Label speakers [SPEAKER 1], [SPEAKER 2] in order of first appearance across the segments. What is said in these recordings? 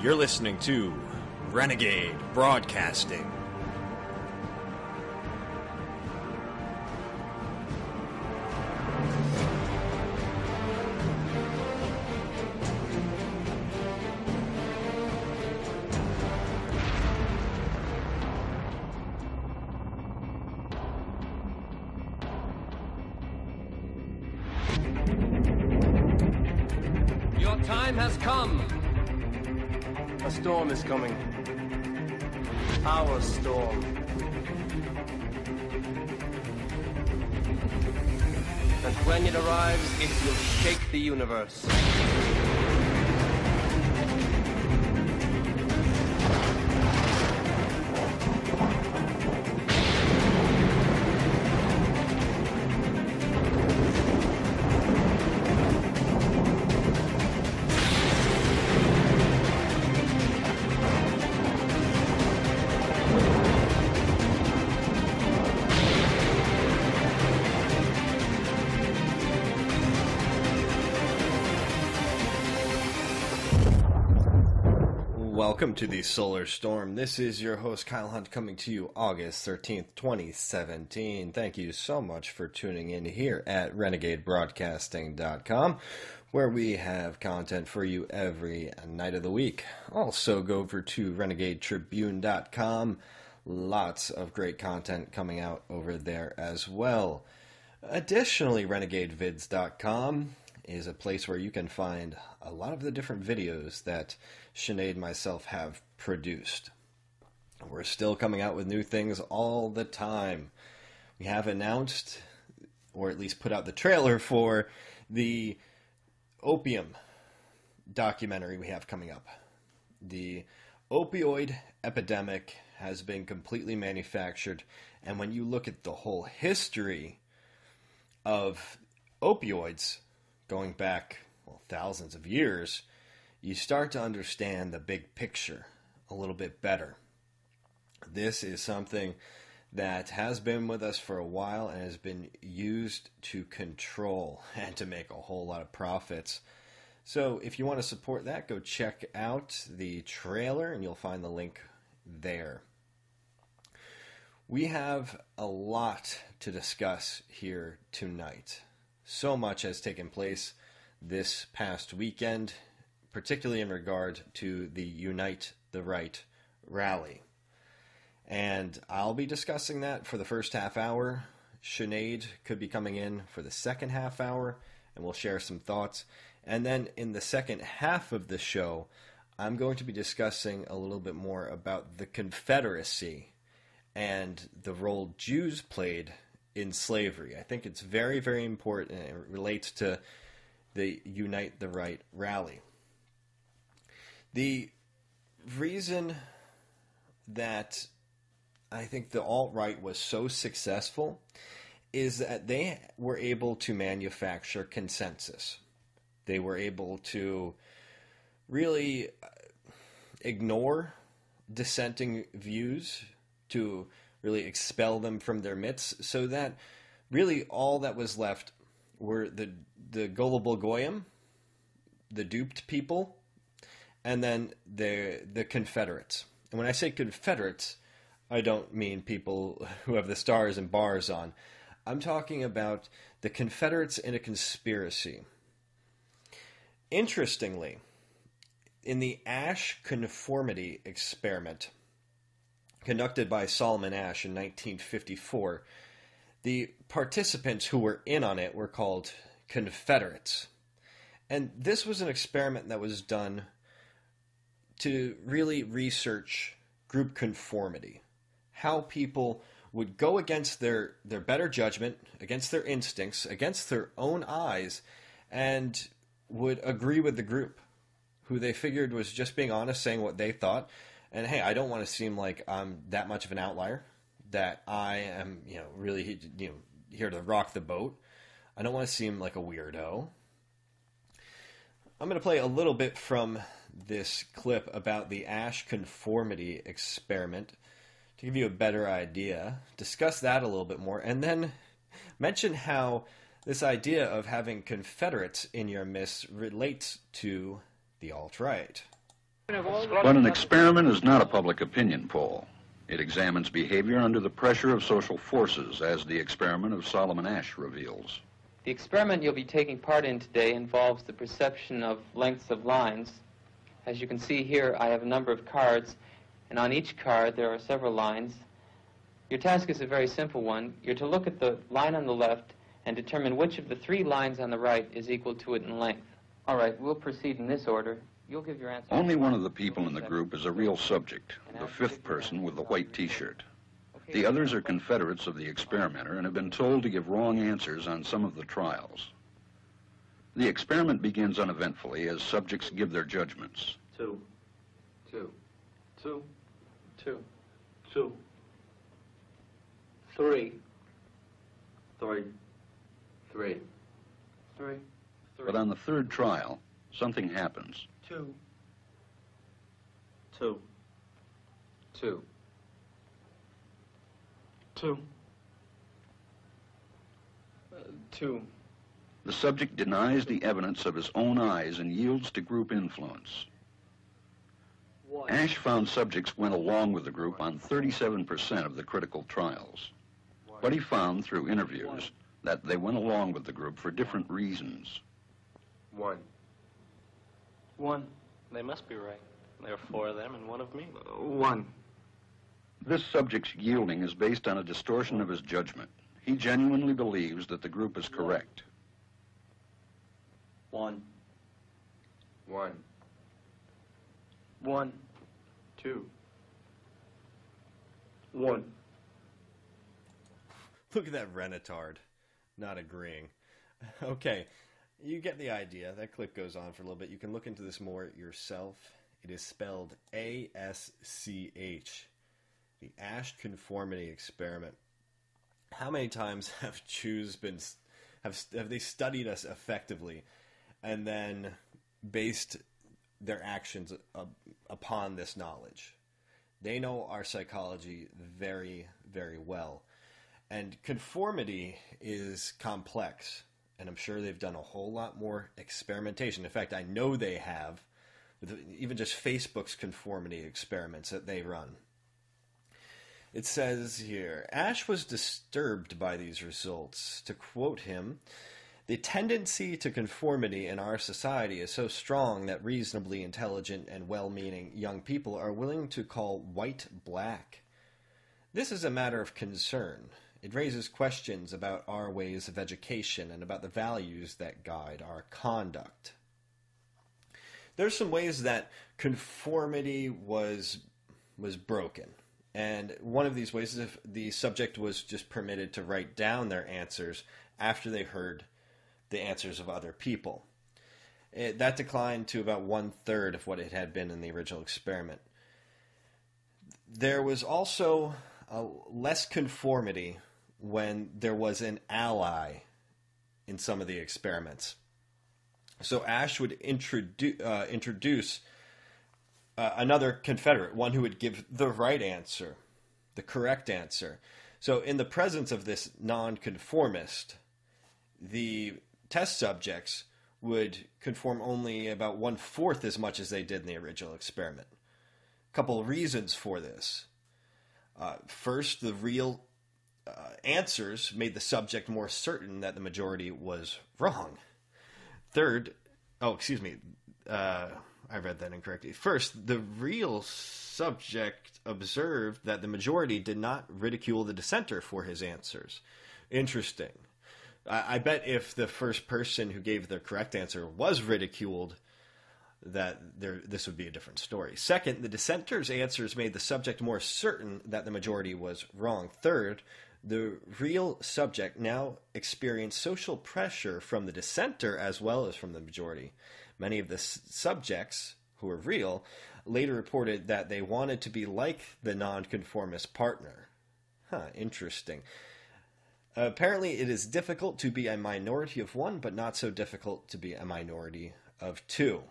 [SPEAKER 1] You're listening to Renegade Broadcasting.
[SPEAKER 2] Your time has come.
[SPEAKER 3] A storm is coming. Our storm. And when it arrives, it will shake the universe.
[SPEAKER 1] Welcome to the Solar Storm. This is your host, Kyle Hunt, coming to you August 13th, 2017. Thank you so much for tuning in here at RenegadeBroadcasting.com, where we have content for you every night of the week. Also, go over to RenegadeTribune.com. Lots of great content coming out over there as well. Additionally, RenegadeVids.com is a place where you can find a lot of the different videos that Sinead and myself have produced. We're still coming out with new things all the time. We have announced, or at least put out the trailer for, the opium documentary we have coming up. The opioid epidemic has been completely manufactured, and when you look at the whole history of opioids, going back, thousands of years, you start to understand the big picture a little bit better. This is something that has been with us for a while and has been used to control and to make a whole lot of profits. So if you want to support that, go check out the trailer and you'll find the link there. We have a lot to discuss here tonight. So much has taken place this past weekend, particularly in regard to the Unite the Right rally. And I'll be discussing that for the first half hour. Sinead could be coming in for the second half hour, and we'll share some thoughts. And then in the second half of the show, I'm going to be discussing a little bit more about the Confederacy and the role Jews played in slavery. I think it's very, very important, and it relates to the Unite the Right rally. The reason that I think the alt-right was so successful is that they were able to manufacture consensus. They were able to really ignore dissenting views, to really expel them from their midst, so that really all that was left were the gullible goyim, the duped people, and then the Confederates. And when I say Confederates, I don't mean people who have the stars and bars on. I'm talking about the Confederates in a conspiracy. Interestingly, in the Asch conformity experiment conducted by Solomon Asch in 1954, the participants who were in on it were called Confederates. And this was an experiment that was done to really research group conformity. How people would go against their better judgment, against their instincts, against their own eyes, and would agree with the group, who they figured was just being honest, saying what they thought. And hey, I don't want to seem like I'm that much of an outlier, that I am, really, here to rock the boat. I don't want to seem like a weirdo. I'm going to play a little bit from this clip about the Asch conformity experiment to give you a better idea, discuss that a little bit more, and then mention how this idea of having Confederates in your midst relates to the alt-right.
[SPEAKER 2] But an experiment is not a public opinion poll. It examines behavior under the pressure of social forces, as the experiment of Solomon Asch reveals.
[SPEAKER 4] The experiment you'll be taking part in today involves the perception of lengths of lines. As you can see here, I have a number of cards, and on each card there are several lines. Your task is a very simple one. You're to look at the line on the left and determine which of the three lines on the right is equal to it in length. All right, we'll proceed in this order. You'll give your answer.
[SPEAKER 2] Only one of the people in the group is a real subject, the fifth person with the white T-shirt. The others are Confederates of the experimenter and have been told to give wrong answers on some of the trials. The experiment begins uneventfully as subjects give their judgments.
[SPEAKER 3] 2. 2. 2.
[SPEAKER 4] 2.
[SPEAKER 3] 2. 3. 3. 3.
[SPEAKER 4] 3.
[SPEAKER 2] But on the third trial, something happens.
[SPEAKER 4] 2.
[SPEAKER 3] 2.
[SPEAKER 4] 2.
[SPEAKER 3] 2.
[SPEAKER 4] 2.
[SPEAKER 2] The subject denies the evidence of his own eyes and yields to group influence. Asch found subjects went along with the group on 37% of the critical trials. But he found through interviews that they went along with the group for different reasons.
[SPEAKER 3] 1.
[SPEAKER 4] 1.
[SPEAKER 5] They must be right. There are 4 of them and 1 of me.
[SPEAKER 3] 1.
[SPEAKER 2] This subject's yielding is based on a distortion of his judgment. He genuinely believes that the group is correct.
[SPEAKER 3] 1. 1.
[SPEAKER 4] 1.
[SPEAKER 3] 2. 1.
[SPEAKER 1] Look at that Renatard. Not agreeing. Okay, you get the idea. That clip goes on for a little bit. You can look into this more yourself. It is spelled ASCH. The Asch Conformity Experiment. How many times have Jews have they studied us effectively and then based their actions upon this knowledge? They know our psychology very, very well. And conformity is complex, and I'm sure they've done a whole lot more experimentation. In fact, I know they have, with even just Facebook's conformity experiments that they run. It says here, Asch was disturbed by these results. To quote him, "The tendency to conformity in our society is so strong that reasonably intelligent and well-meaning young people are willing to call white black. This is a matter of concern. It raises questions about our ways of education and about the values that guide our conduct." There's some ways that conformity was broken. And one of these ways is if the subject was just permitted to write down their answers after they heard the answers of other people. That declined to about 1/3 of what it had been in the original experiment. There was also less conformity when there was an ally in some of the experiments. So Asch would introduce another Confederate, one who would give the right answer, the correct answer. So in the presence of this nonconformist, the test subjects would conform only about 1/4 as much as they did in the original experiment. A couple of reasons for this. First, the real answers made the subject more certain that the majority was wrong. Third, I read that incorrectly. First, the real subject observed that the majority did not ridicule the dissenter for his answers. Interesting. I bet if the first person who gave the correct answer was ridiculed, this would be a different story. Second, the dissenter's answers made the subject more certain that the majority was wrong. Third, the real subject now experienced social pressure from the dissenter as well as from the majority. Many of the subjects, who were real, later reported that they wanted to be like the nonconformist partner. Interesting. Apparently, it is difficult to be a minority of one, but not so difficult to be a minority of two.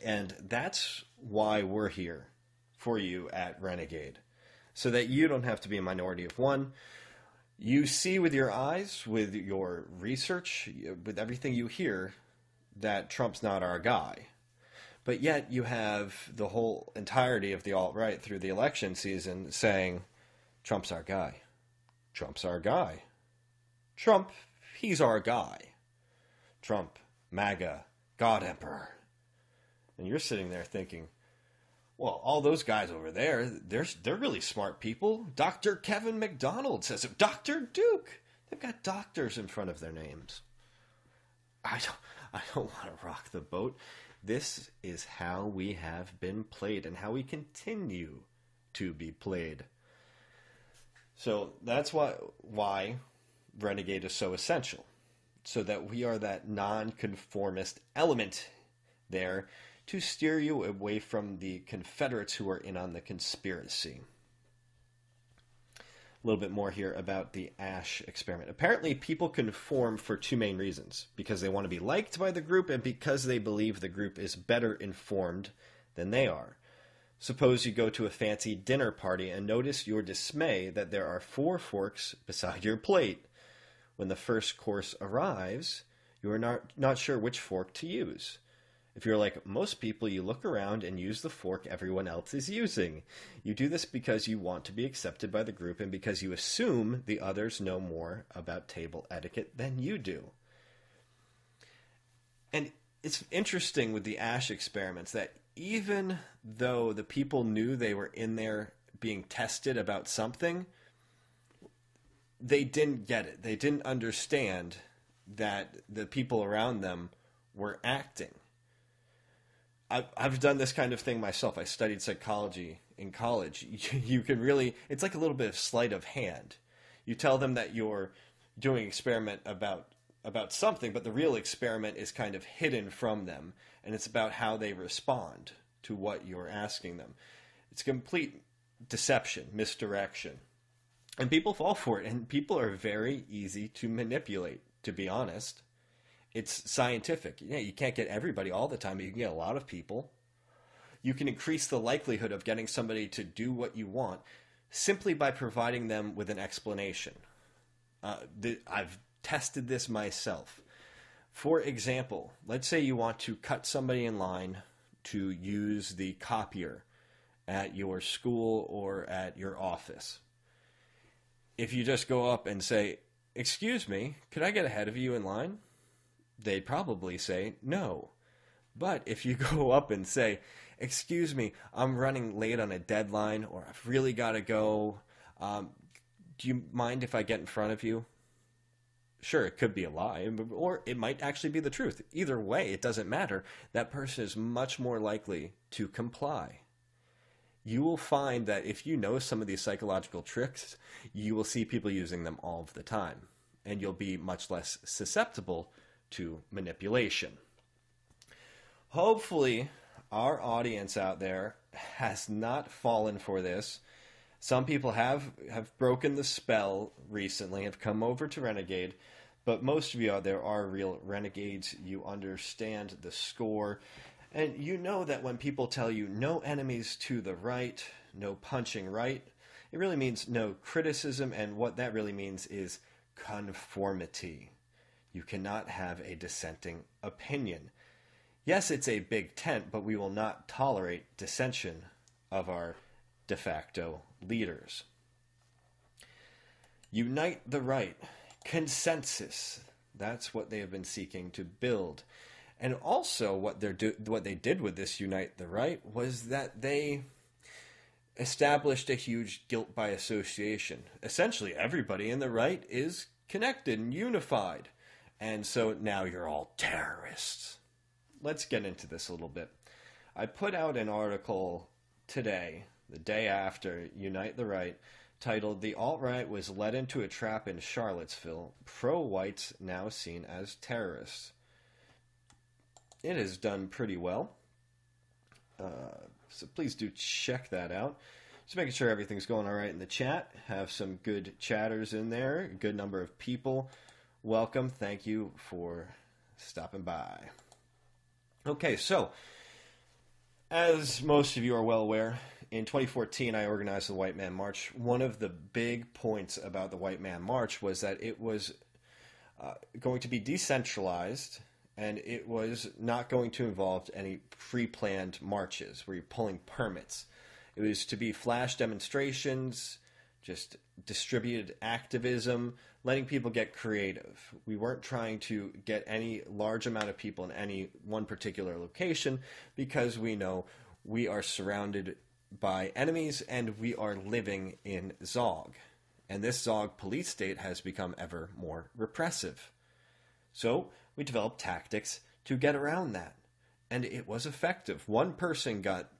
[SPEAKER 1] And that's why we're here for you at Renegade, so that you don't have to be a minority of one. You see with your eyes, with your research, with everything you hear, that Trump's not our guy. But yet you have the whole entirety of the alt-right through the election season saying, Trump's our guy. Trump's our guy. Trump, he's our guy. Trump, MAGA, God Emperor. And you're sitting there thinking, well, all those guys over there, they're really smart people. Dr. Kevin McDonald says it. Dr. Duke. They've got doctors in front of their names. I don't want to rock the boat. This is how we have been played and how we continue to be played. So that's why Renegade is so essential. So that we are that non-conformist element there to steer you away from the Confederates who are in on the conspiracy. A little bit more here about the Ash experiment. Apparently, people conform for two main reasons. Because they want to be liked by the group and because they believe the group is better informed than they are. Suppose you go to a fancy dinner party and notice your dismay that there are 4 forks beside your plate. When the first course arrives, you are not sure which fork to use. If you're like most people, you look around and use the fork everyone else is using. You do this because you want to be accepted by the group and because you assume the others know more about table etiquette than you do. And it's interesting with the Ash experiments that even though the people knew they were in there being tested about something, they didn't get it. They didn't understand that the people around them were acting. I've done this kind of thing myself. I studied psychology in college. You can really, it's like a little bit of sleight of hand. You tell them that you're doing an experiment about something, but the real experiment is kind of hidden from them, and it's about how they respond to what you're asking them. It's complete deception, misdirection. And people fall for it, and people are very easy to manipulate, to be honest. It's scientific. Yeah, you can't get everybody all the time, but you can get a lot of people. You can increase the likelihood of getting somebody to do what you want simply by providing them with an explanation. I've tested this myself. For example, let's say you want to cut somebody in line to use the copier at your school or at your office. If you just go up and say, "Excuse me, could I get ahead of you in line?" They'd probably say no. But if you go up and say, "Excuse me, I'm running late on a deadline," or "I've really got to go, do you mind if I get in front of you?" Sure, it could be a lie, or it might actually be the truth. Either way, it doesn't matter. That person is much more likely to comply. You will find that if you know some of these psychological tricks, you will see people using them all of the time, and you'll be much less susceptible to manipulation. Hopefully, our audience out there has not fallen for this. Some people have broken the spell recently, have come over to Renegade, but most of you out there are real renegades. You understand the score, and you know that when people tell you no enemies to the right, no punching right, it really means no criticism, and what that really means is conformity. You cannot have a dissenting opinion. Yes, it's a big tent, but we will not tolerate dissension of our de facto leaders. Unite the right. Consensus. That's what they have been seeking to build. And also what they did with this Unite the Right was that they established a huge guilt by association. Essentially, everybody in the right is connected and unified. And so now you're all terrorists. Let's get into this a little bit. I put out an article today, the day after Unite the Right, titled "The Alt-Right Was Led into a Trap in Charlottesville. Pro-Whites Now Seen as Terrorists." It has done pretty well. So please do check that out. Just making sure everything's going all right in the chat. Have some good chatters in there. A good number of people. Welcome. Thank you for stopping by. Okay, so as most of you are well aware, in 2014 I organized the White Man March. One of the big points about the White Man March was that it was going to be decentralized And it was not going to involve any pre-planned marches where you're pulling permits. It was to be flash demonstrations, just distributed activism, letting people get creative. We weren't trying to get any large amount of people in any one particular location because we know we are surrounded by enemies and we are living in Zog. And this Zog police state has become ever more repressive. So we developed tactics to get around that. And it was effective. One person got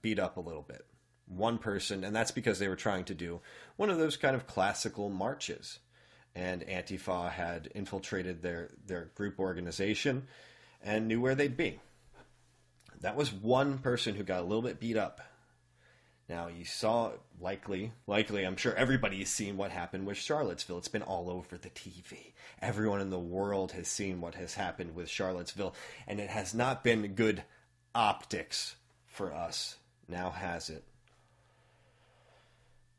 [SPEAKER 1] beat up a little bit. One person, and that's because they were trying to do one of those kind of classical marches. And Antifa had infiltrated their group organization and knew where they'd be. That was one person who got a little bit beat up. Now, you saw, likely, I'm sure everybody's seen what happened with Charlottesville. It's been all over the TV. Everyone in the world has seen what has happened with Charlottesville, and it has not been good optics for us. Now has it?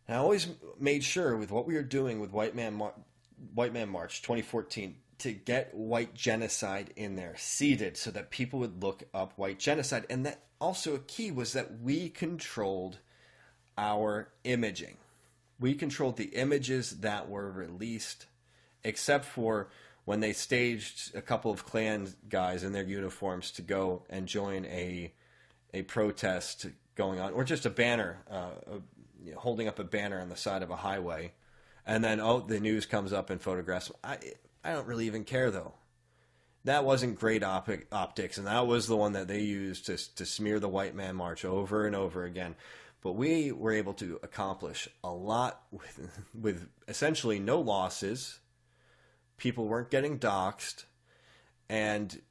[SPEAKER 1] And I always made sure with what we were doing with White Man March 2014 to get white genocide in there, seeded, so that people would look up white genocide. And that also a key was that we controlled our imaging. We controlled the images that were released, except for when they staged a couple of Klan guys in their uniforms to go and join a protest going on, or just a banner, holding up a banner on the side of a highway, and then, the news comes up and photographs. I don't really even care, though. That wasn't great optics, and that was the one that they used to smear the White Man March over and over again. But we were able to accomplish a lot with essentially no losses. People weren't getting doxxed, and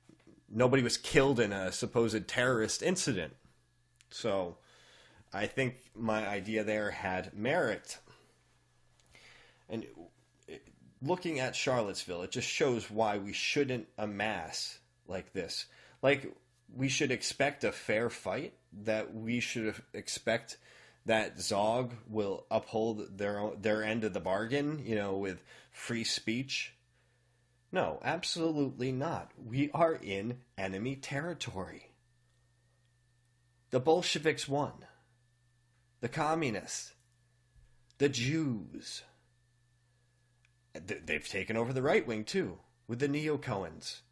[SPEAKER 1] nobody was killed in a supposed terrorist incident. So I think my idea there had merit. And looking at Charlottesville, it just shows why we shouldn't amass like this. Like, we should expect a fair fight, that we should expect that Zog will uphold their end of the bargain, with free speech. No, absolutely not. We are in enemy territory. The Bolsheviks won. The communists. The Jews. They've taken over the right wing, too, with the neo-Cohens.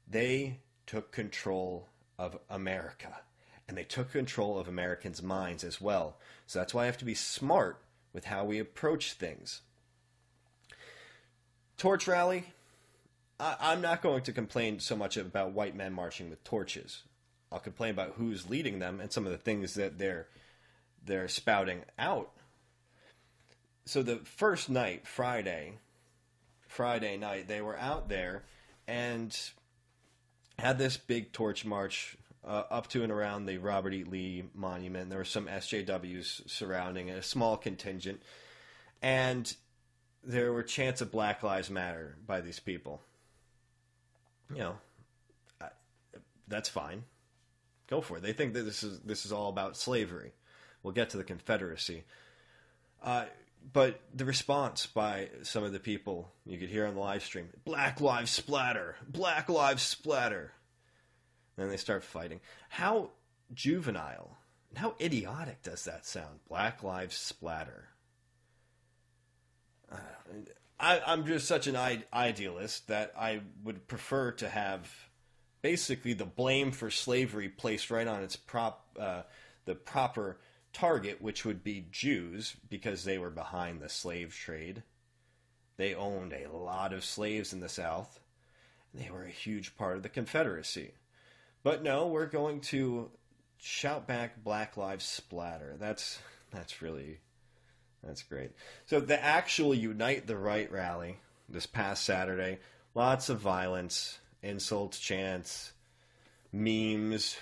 [SPEAKER 1] They took control of America, and they took control of Americans' minds as well. So that's why I have to be smart with how we approach things. Torch rally, I'm not going to complain so much about white men marching with torches. I'll complain about who's leading them and some of the things that they're spouting out. So the first night, Friday night, they were out there and had this big torch march up to and around the Robert E. Lee Monument. There were some SJWs surrounding it, a small contingent. And there were chants of Black Lives Matter by these people. That's fine. Go for it. They think that this is all about slavery. We'll get to the Confederacy. But the response by some of the people, you could hear on the live stream, Black Lives Splatter, Black Lives Splatter. And then they start fighting. How juvenile and how idiotic does that sound? Black Lives Splatter. I'm just such an idealist that I would prefer to have basically the blame for slavery placed right on its the proper target, which would be Jews, because they were behind the slave trade. They owned a lot of slaves in the South. They were a huge part of the Confederacy. But no, we're going to shout back Black Lives Splatter. That's great. So the actual Unite the Right rally this past Saturday, lots of violence, insults, chants, memes.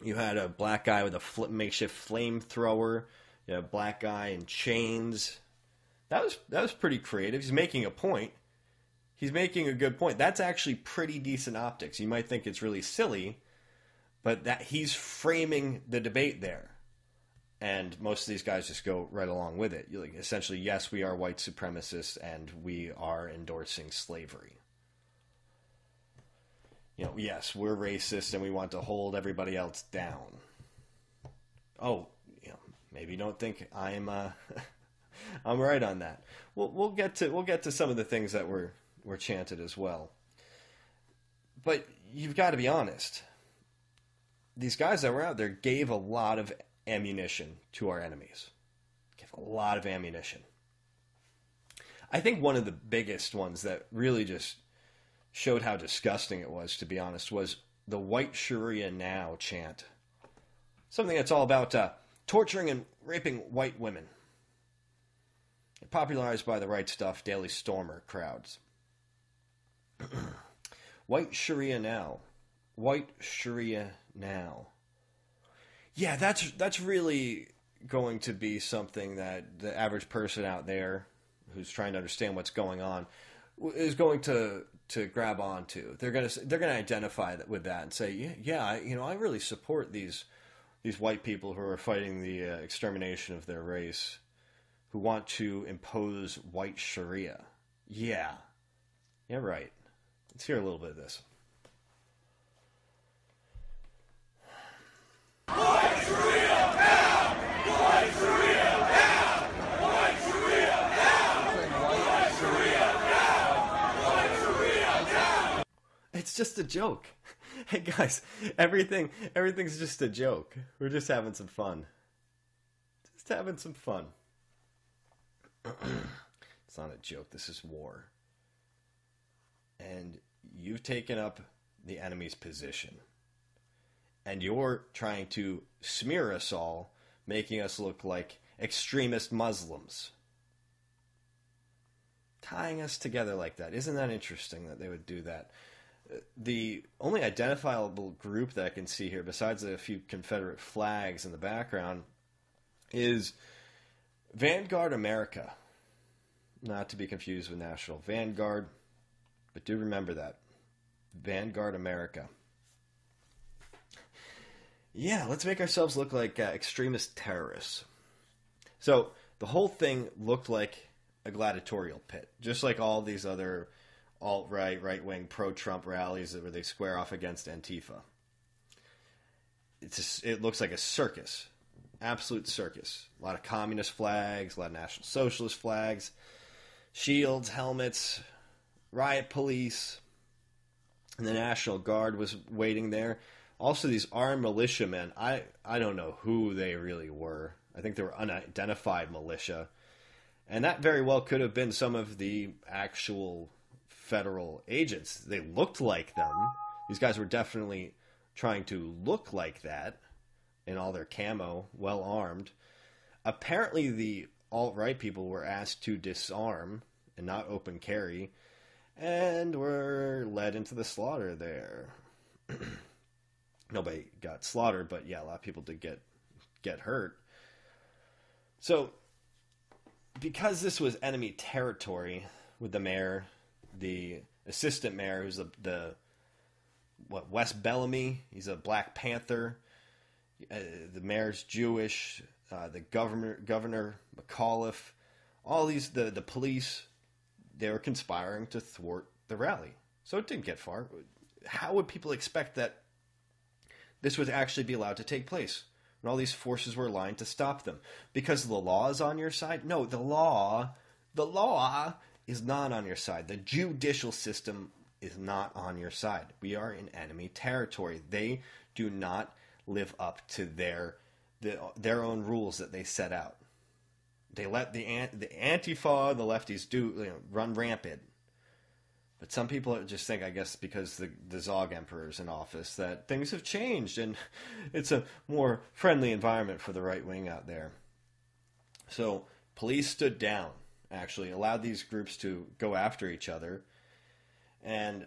[SPEAKER 1] You had a black guy with a makeshift flamethrower. You had a black guy in chains. That was pretty creative. He's making a point. He's making a good point. That's actually pretty decent optics. You might think it's really silly, but that he's framing the debate there. And most of these guys just go right along with it. You're like, essentially, yes, we are white supremacists and we are endorsing slavery. yes, we're racist and we want to hold everybody else down. Oh, maybe you don't think I'm I'm right on that. We'll get to some of the things that were chanted as well. But you've got to be honest. These guys that were out there gave a lot of ammunition to our enemies. Gave a lot of ammunition. I think one of the biggest ones that really just showed how disgusting it was, to be honest, was the "White Sharia Now" chant. Something that's all about torturing and raping white women. Popularized by the Right Stuff, Daily Stormer crowds. White Sharia Now. White Sharia Now. Yeah, that's really going to be something that the average person out there who's trying to understand what's going on is going to grab onto. They're gonna identify with that and say, yeah, I really support these white people who are fighting the extermination of their race, who want to impose white Sharia. Yeah, right. Let's hear a little bit of this.
[SPEAKER 6] White Sharia now! White Sharia now! White Sharia now! White Sharia now! White Sharia now!
[SPEAKER 1] It's just a joke. Hey guys, everything's just a joke. We're just having some fun. Just having some fun. It's not a joke. This is war. And you've taken up the enemy's position. And you're trying to smear us all, making us look like extremist Muslims. Tying us together like that. Isn't that interesting that they would do that? The only identifiable group that I can see here, besides a few Confederate flags in the background, is Vanguard America. Not to be confused with National Vanguard, but do remember that. Vanguard America. Yeah, let's make ourselves look like extremist terrorists. So the whole thing looked like a gladiatorial pit, just like all these other alt-right, right-wing, pro-Trump rallies where they square off against Antifa. It looks like a circus, absolute circus. A lot of communist flags, a lot of National Socialist flags, shields, helmets, riot police, and the National Guard was waiting there. Also, these armed militiamen, I don't know who they really were. I think they were unidentified militia. And that very well could have been some of the actual federal agents. They looked like them. These guys were definitely trying to look like that in all their camo, well armed. Apparently, the alt-right people were asked to disarm and not open carry, and were led into the slaughter there. Nobody got slaughtered, but yeah, a lot of people did get hurt. So, because this was enemy territory, with the mayor, the assistant mayor, who's the West Bellamy, he's a Black Panther. The mayor's Jewish. The Governor McAuliffe, all these the police, they were conspiring to thwart the rally. So it didn't get far. How would people expect that this would actually be allowed to take place when all these forces were aligned to stop them? Because the law is on your side? No, the law is not on your side. The judicial system is not on your side. We are in enemy territory. They do not live up to their own rules that they set out. They let the Antifa, the lefties run rampant. But some people just think, I guess, because the Zog Emperor's in office, that things have changed and it's a more friendly environment for the right wing out there. So police stood down, actually, allowed these groups to go after each other, and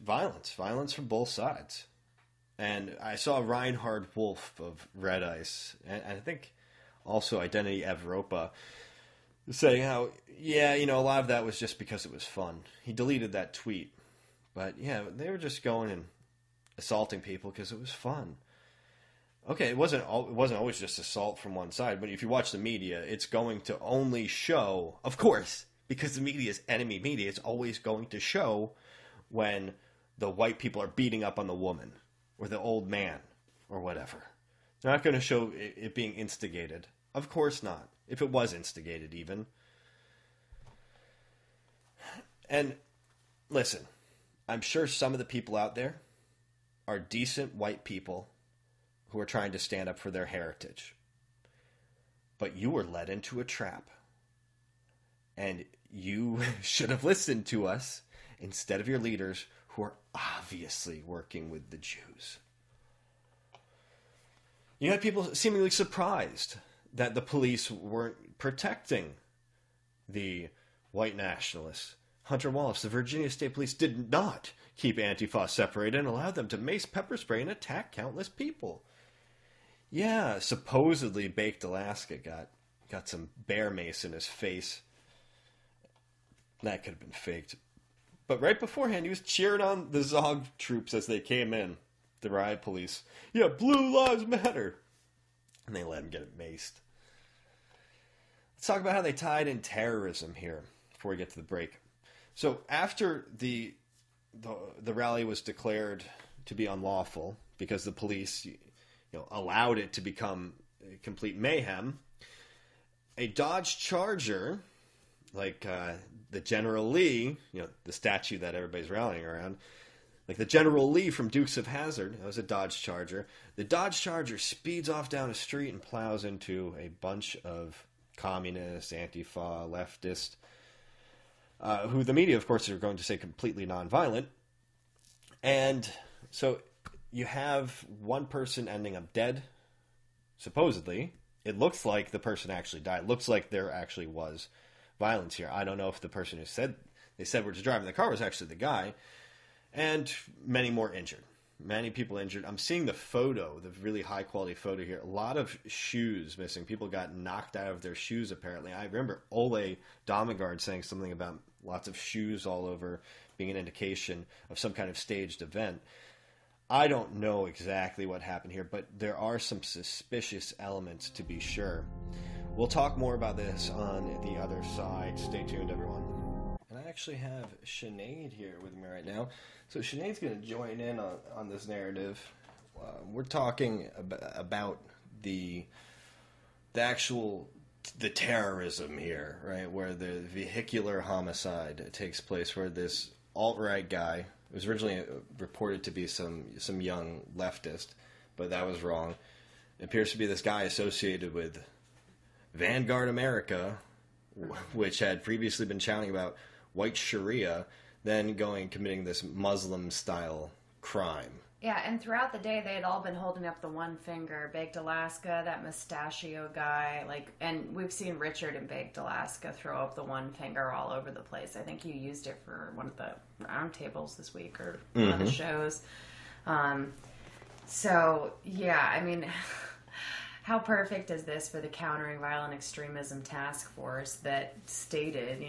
[SPEAKER 1] violence from both sides. And I saw Reinhard Wolf of Red Ice, and I think also Identity Evropa, saying how, yeah, a lot of that was just because it was fun. He deleted that tweet. But, yeah, they were just going and assaulting people because it was fun. Okay, it wasn't always just assault from one side, but if you watch the media, it's going to only show, of course, because the media is enemy media, it's always going to show when the white people are beating up on the woman or the old man or whatever. They're not going to show it being instigated. Of course not. If it was instigated even. And listen, I'm sure some of the people out there are decent white people who are trying to stand up for their heritage. But you were led into a trap. And you should have listened to us instead of your leaders who are obviously working with the Jews. You had people seemingly surprised that the police weren't protecting the white nationalists. Hunter Wallace, the Virginia State Police, did not keep Antifa separated and allowed them to mace, pepper spray, and attack countless people. Yeah, supposedly Baked Alaska got some bear mace in his face. That could have been faked. But right beforehand, he was cheering on the Zog troops as they came in, the riot police. Yeah, Blue Lives Matter. And they let him get it maced. Let's talk about how they tied in terrorism here before we get to the break. So after the rally was declared to be unlawful because the police allowed it to become complete mayhem, a Dodge Charger, like the General Lee, the statue that everybody's rallying around, like the General Lee from Dukes of Hazzard, that was a Dodge Charger. The Dodge Charger speeds off down a street and plows into a bunch of communists, Antifa, leftists, who the media, of course, are going to say completely nonviolent. And so you have one person ending up dead, supposedly. It looks like the person actually died. It looks like there actually was violence here. I don't know if the person who said was driving the car was actually the guy. And many more injured. Many people injured. I'm seeing the photo, the really high-quality photo here. A lot of shoes missing. People got knocked out of their shoes, apparently. I remember Ole Damegard saying something about lots of shoes all over being an indication of some kind of staged event. I don't know exactly what happened here, but there are some suspicious elements to be sure. We'll talk more about this on the other side. Stay tuned, everyone. And I actually have Sinead here with me right now. So Sinead's going to join in on this narrative. We're talking about the terrorism here, right? Where the vehicular homicide takes place, where this alt-right guy, it was originally reported to be some young leftist, but that was wrong. It appears to be this guy associated with Vanguard America, which had previously been shouting about white Sharia, then committing this Muslim-style crime.
[SPEAKER 7] Yeah, and throughout the day, they had all been holding up the one finger. Baked Alaska, that mustachio guy, and we've seen Richard and Baked Alaska throw up the one finger all over the place. I think you used it for one of the roundtables this week or one of the shows. So, yeah, I mean, how perfect is this for the Countering Violent Extremism Task Force that stated,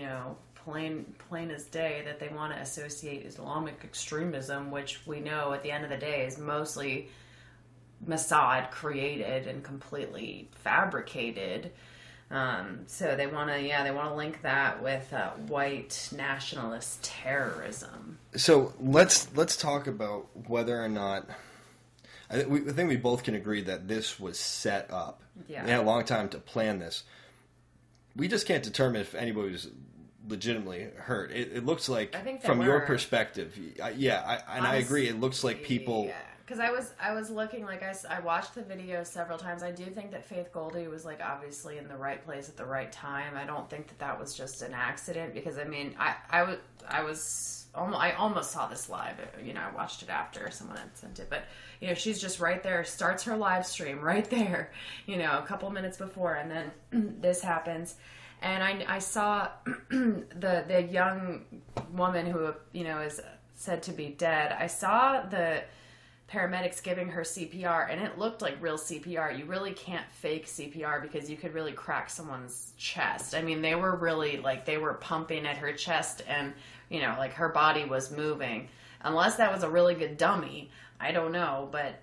[SPEAKER 7] plain as day, that they want to associate Islamic extremism, which we know at the end of the day is mostly Mossad created and completely fabricated. So they want to link that with white nationalist terrorism.
[SPEAKER 1] So let's talk about whether or not I think we both can agree that this was set up.
[SPEAKER 7] Yeah.
[SPEAKER 1] They had a long time to plan this. We just can't determine if anybody was legitimately hurt. It looks like, from your perspective, I agree. It looks like people.
[SPEAKER 7] Yeah, because I was looking, I watched the video several times. I do think that Faith Goldie was obviously in the right place at the right time. I don't think that was just an accident, because I almost saw this live. I watched it after someone had sent it, but she's just right there, starts her live stream right there, a couple minutes before, and then this happens. And I saw the young woman who, is said to be dead. I saw the paramedics giving her CPR, and it looked like real CPR. You really can't fake CPR because you could really crack someone's chest. I mean, they were really, they were pumping at her chest, and, her body was moving. Unless that was a really good dummy, I don't know. But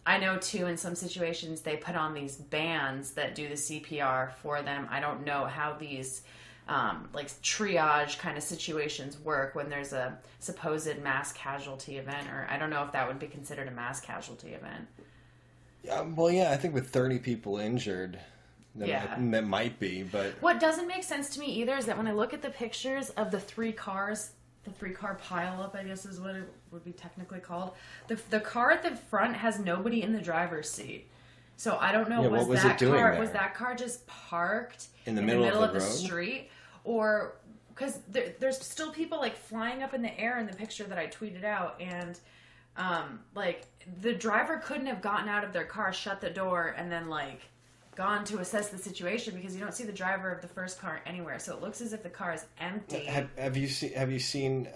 [SPEAKER 7] I know, too, in some situations they put on these bands that do the CPR for them. I don't know how these like triage kind of situations work when there's a supposed mass casualty event, or I don't know if that would be considered a mass casualty event.
[SPEAKER 1] Well, yeah, I think with 30 people injured, that might be, but...
[SPEAKER 7] What doesn't make sense to me either is that when I look at the pictures of the 3 cars, the 3-car pileup, I guess is what it would be technically called, the car at the front has nobody in the driver's seat. So I don't know,
[SPEAKER 1] what was it doing there?
[SPEAKER 7] Was that car just parked
[SPEAKER 1] in the middle of the road?
[SPEAKER 7] Street? Or, because there's still people, like, flying up in the air in the picture that I tweeted out, and... like, the driver couldn't have gotten out of their car, shut the door, and then, like, gone to assess the situation, because you don't see the driver of the first car anywhere. So it looks as if the car is empty.
[SPEAKER 1] Have you seen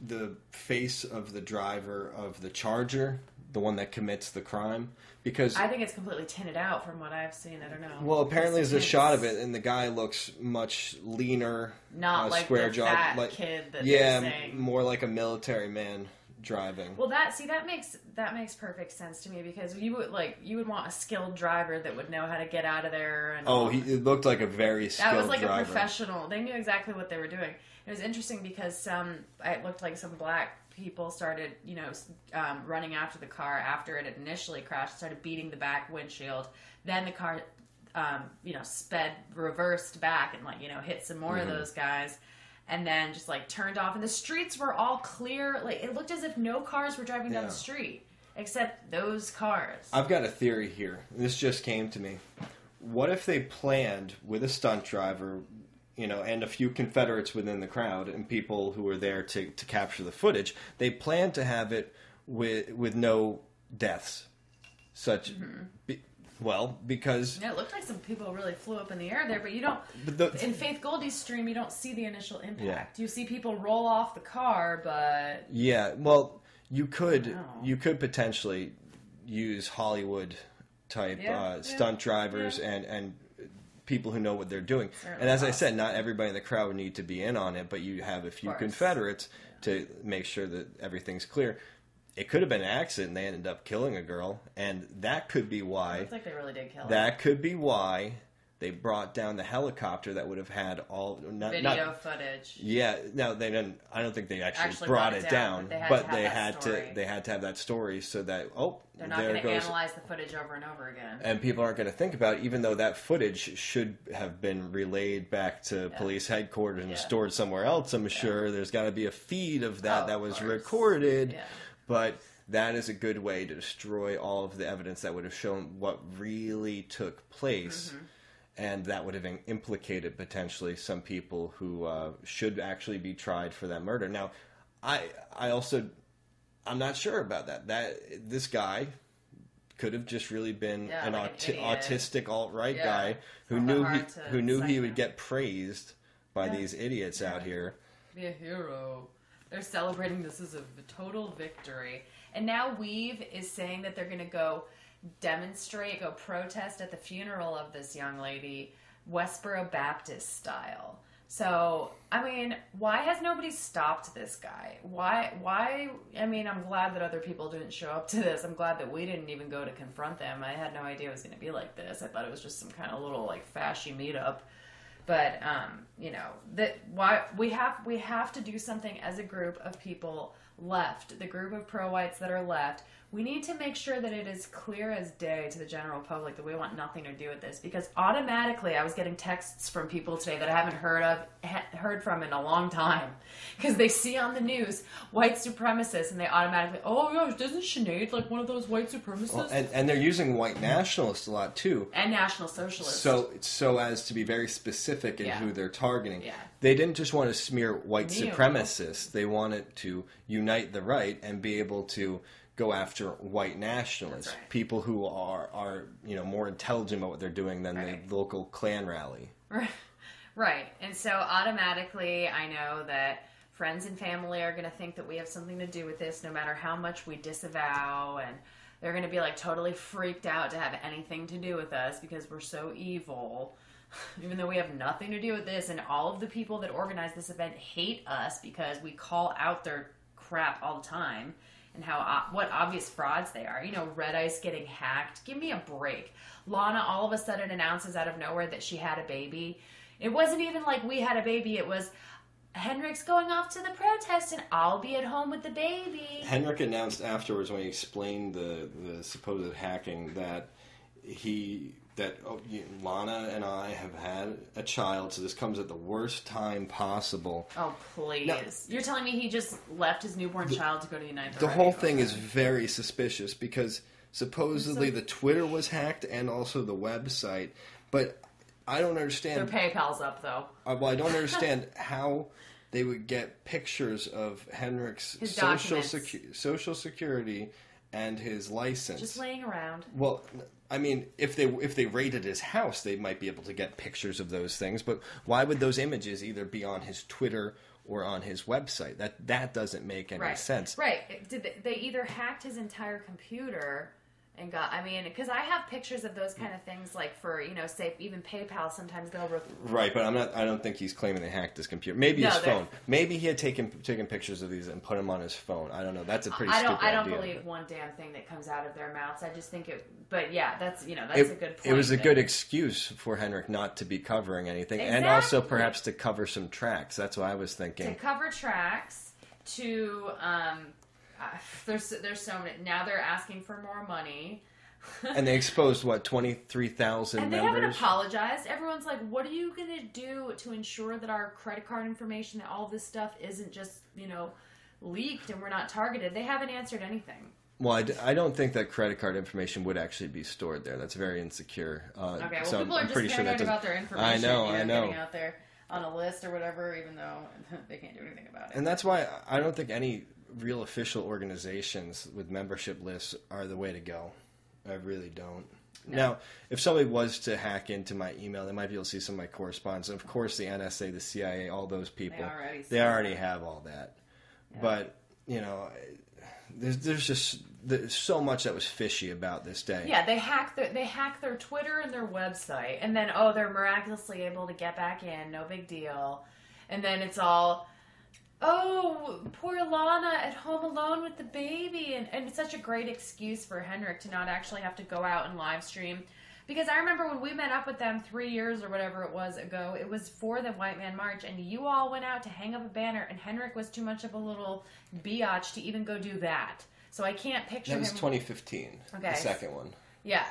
[SPEAKER 1] the face of the driver of the Charger, the one that commits the crime? Because
[SPEAKER 7] I think it's completely tinted out from what I've seen. I don't know.
[SPEAKER 1] Well, apparently there's a shot of it, and the guy looks much leaner,
[SPEAKER 7] not like
[SPEAKER 1] square
[SPEAKER 7] the
[SPEAKER 1] jaw,
[SPEAKER 7] fat
[SPEAKER 1] like,
[SPEAKER 7] kid that
[SPEAKER 1] yeah,
[SPEAKER 7] they're saying.
[SPEAKER 1] More like a military man driving.
[SPEAKER 7] Well, that makes perfect sense to me, because you would want a skilled driver that would know how to get out of there. And
[SPEAKER 1] it looked like a very skilled driver.
[SPEAKER 7] That was like a professional. They knew exactly what they were doing. It was interesting because it looked like some black people started, running after the car after it had initially crashed, started beating the back windshield. Then the car, reversed back and hit some more of those guys. And then just, turned off. And the streets were all clear. Like, it looked as if no cars were driving down the street. Except those cars.
[SPEAKER 1] I've got a theory here. This just came to me. What if they planned with a stunt driver, and a few Confederates within the crowd and people who were there to capture the footage, they planned to have it with no deaths. Because...
[SPEAKER 7] Yeah, it looked like some people really flew up in the air there, but you don't... in Faith Goldie's stream, you don't see the initial impact. Yeah. You see people roll off the car, but...
[SPEAKER 1] Yeah, well, you could potentially use Hollywood-type stunt drivers and people who know what they're doing. Certainly and as I said, not everybody in the crowd would need to be in on it, but you have a few Confederates to make sure that everything's clear. It could have been an accident and they ended up killing a girl, and that could be why... It
[SPEAKER 7] looks like they really did kill her.
[SPEAKER 1] That could be why they brought down the helicopter that would have had all...
[SPEAKER 7] Video footage.
[SPEAKER 1] Yeah, no, they didn't... I don't think they actually brought it down, but they had to have that story so that,
[SPEAKER 7] they're not going to analyze the footage over and over again.
[SPEAKER 1] And people aren't going to think about it, even though that footage should have been relayed back to police headquarters and stored somewhere else. I'm sure there's got to be a feed of that was recorded. Yeah. But that is a good way to destroy all of the evidence that would have shown what really took place. Mm-hmm. And that would have implicated potentially some people who should actually be tried for that murder. Now, I'm not sure about that. This guy could have just really been an autistic alt-right guy who knew he would get praised by these idiots out here.
[SPEAKER 7] Be a hero. They're celebrating this as a total victory. And now Weave is saying that they're going to go protest at the funeral of this young lady, Westboro Baptist style. So, I mean, why has nobody stopped this guy? Why, I mean, I'm glad that other people didn't show up to this. I'm glad that we didn't even go to confront them. I had no idea it was going to be like this. I thought it was just some kind of little, fashy meetup. But, we have to do something as a group of people left, the group of pro-whites that are left. We need to make sure that it is clear as day to the general public that we want nothing to do with this, because automatically I was getting texts from people today that I haven't heard from in a long time, because they see on the news white supremacists and they automatically, oh gosh, isn't Sinead like one of those white supremacists?
[SPEAKER 1] Well, and they're using white nationalists a lot too,
[SPEAKER 7] and national socialists.
[SPEAKER 1] So as to be very specific in who they're targeting.
[SPEAKER 7] Yeah.
[SPEAKER 1] They didn't just want to smear white supremacists. They wanted to unite the right and be able to go after white nationalists, people who are more intelligent about what they're doing than the local Klan rally.
[SPEAKER 7] Right. And so automatically I know that friends and family are going to think that we have something to do with this no matter how much we disavow, and they're going to be totally freaked out to have anything to do with us because we're so evil, even though we have nothing to do with this. And all of the people that organize this event hate us because we call out their crap all the time. And what obvious frauds they are. Red Ice getting hacked. Give me a break. Lana all of a sudden announces out of nowhere that she had a baby. It wasn't even like we had a baby. It was Henrik's going off to the protest and I'll be at home with the baby.
[SPEAKER 1] Henrik announced afterwards when he explained the supposed hacking that Lana and I have had a child, so this comes at the worst time possible.
[SPEAKER 7] Oh, please. Now, you're telling me he just left his newborn child to go to the United States?
[SPEAKER 1] The whole thing is very suspicious because supposedly the Twitter was hacked and also the website, but I don't understand.
[SPEAKER 7] Their PayPal's up, though.
[SPEAKER 1] Well, I don't understand how they would get pictures of Henrik's social security and his license
[SPEAKER 7] just laying around.
[SPEAKER 1] Well, I mean, if they raided his house, they might be able to get pictures of those things. But why would those images either be on his Twitter or on his website? That doesn't make any sense.
[SPEAKER 7] Right? They either hacked his entire computer and got, I mean, because I have pictures of those kind of things, like for, say, even PayPal, sometimes they'll...
[SPEAKER 1] Right, but I don't think he's claiming they hacked his computer. Maybe his phone. Maybe he had taken pictures of these and put them on his phone. I don't know. That's a pretty stupid idea.
[SPEAKER 7] I don't believe one damn thing that comes out of their mouths. I just think but yeah, that's a good point.
[SPEAKER 1] It was a good excuse for Henrik not to be covering anything, and also perhaps to cover some tracks. That's what I was thinking.
[SPEAKER 7] To cover tracks, to... There's so many. Now they're asking for more money.
[SPEAKER 1] And they exposed, 23,000
[SPEAKER 7] members? And they haven't apologized. Everyone's like, what are you going to do to ensure that our credit card information, that all of this stuff isn't just, leaked and we're not targeted? They haven't answered anything.
[SPEAKER 1] Well, I don't think that credit card information would actually be stored there. That's very insecure.
[SPEAKER 7] Okay, well, so people are just paranoid about their information.
[SPEAKER 1] I know.
[SPEAKER 7] Getting out there on a list or whatever, even though they can't do anything about it.
[SPEAKER 1] And that's why I don't think any real official organizations with membership lists are the way to go. I really don't. No. Now, if somebody was to hack into my email, they might be able to see some of my correspondence. And of course, the NSA, the CIA, all those people, they already have all that. Yeah. But, there's so much that was fishy about this day.
[SPEAKER 7] Yeah, they hack their Twitter and their website, and then they're miraculously able to get back in, no big deal. And then it's all, poor Lana at home alone with the baby, and it's such a great excuse for Henrik to not actually have to go out and live stream. Because I remember when we met up with them 3 years or whatever it was ago, it was for the White Man March, and you all went out to hang up a banner, and Henrik was too much of a little biatch to even go do that. So I can't picture him.
[SPEAKER 1] That was 2015. Okay. The second one.
[SPEAKER 7] Yeah.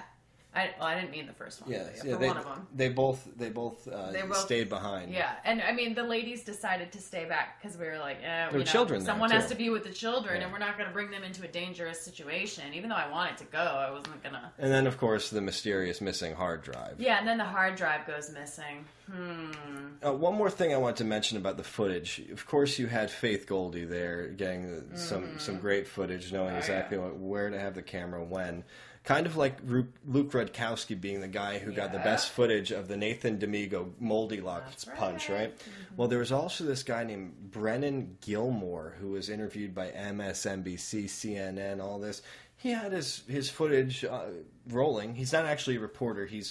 [SPEAKER 7] I didn't mean the first one.
[SPEAKER 1] Yeah,
[SPEAKER 7] one of them.
[SPEAKER 1] They both stayed behind.
[SPEAKER 7] Yeah, and I mean the ladies decided to stay back because we were like,
[SPEAKER 1] children.
[SPEAKER 7] Someone has to be with the children, and we're not going to bring them into a dangerous situation. Even though I wanted to go, I wasn't gonna.
[SPEAKER 1] And then of course the mysterious missing hard drive.
[SPEAKER 7] Yeah, and then the hard drive goes missing.
[SPEAKER 1] One more thing I want to mention about the footage. Of course, you had Faith Goldie there getting some great footage, knowing exactly where to have the camera when. Kind of like Luke Rudkowski being the guy who got the best footage of the Nathan D'Amigo Moldy Lock punch, right? Mm-hmm. Well, there was also this guy named Brennan Gilmore who was interviewed by MSNBC, CNN, all this. He had his footage rolling. He's not actually a reporter. He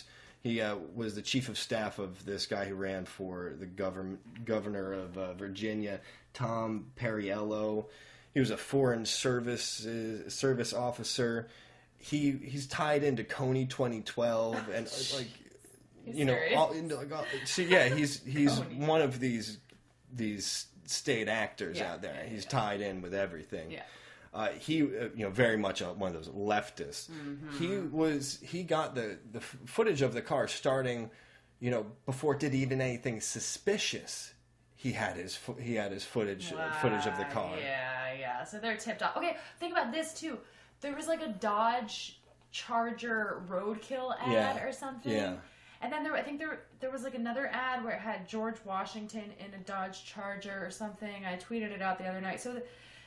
[SPEAKER 1] was the chief of staff of this guy who ran for the governor of Virginia, Tom Perriello. He was a foreign service officer. He's tied into Coney 2012 and he's one of these state actors out there. He's tied in with everything. Yeah. He very much one of those leftists. Mm-hmm. He got the footage of the car starting, before it did even anything suspicious. He had his footage of the car.
[SPEAKER 7] Yeah. So they're tipped off. Okay, think about this too. There was like a Dodge Charger roadkill ad or something. Yeah. And then I think there was like another ad where it had George Washington in a Dodge Charger or something. I tweeted it out the other night. So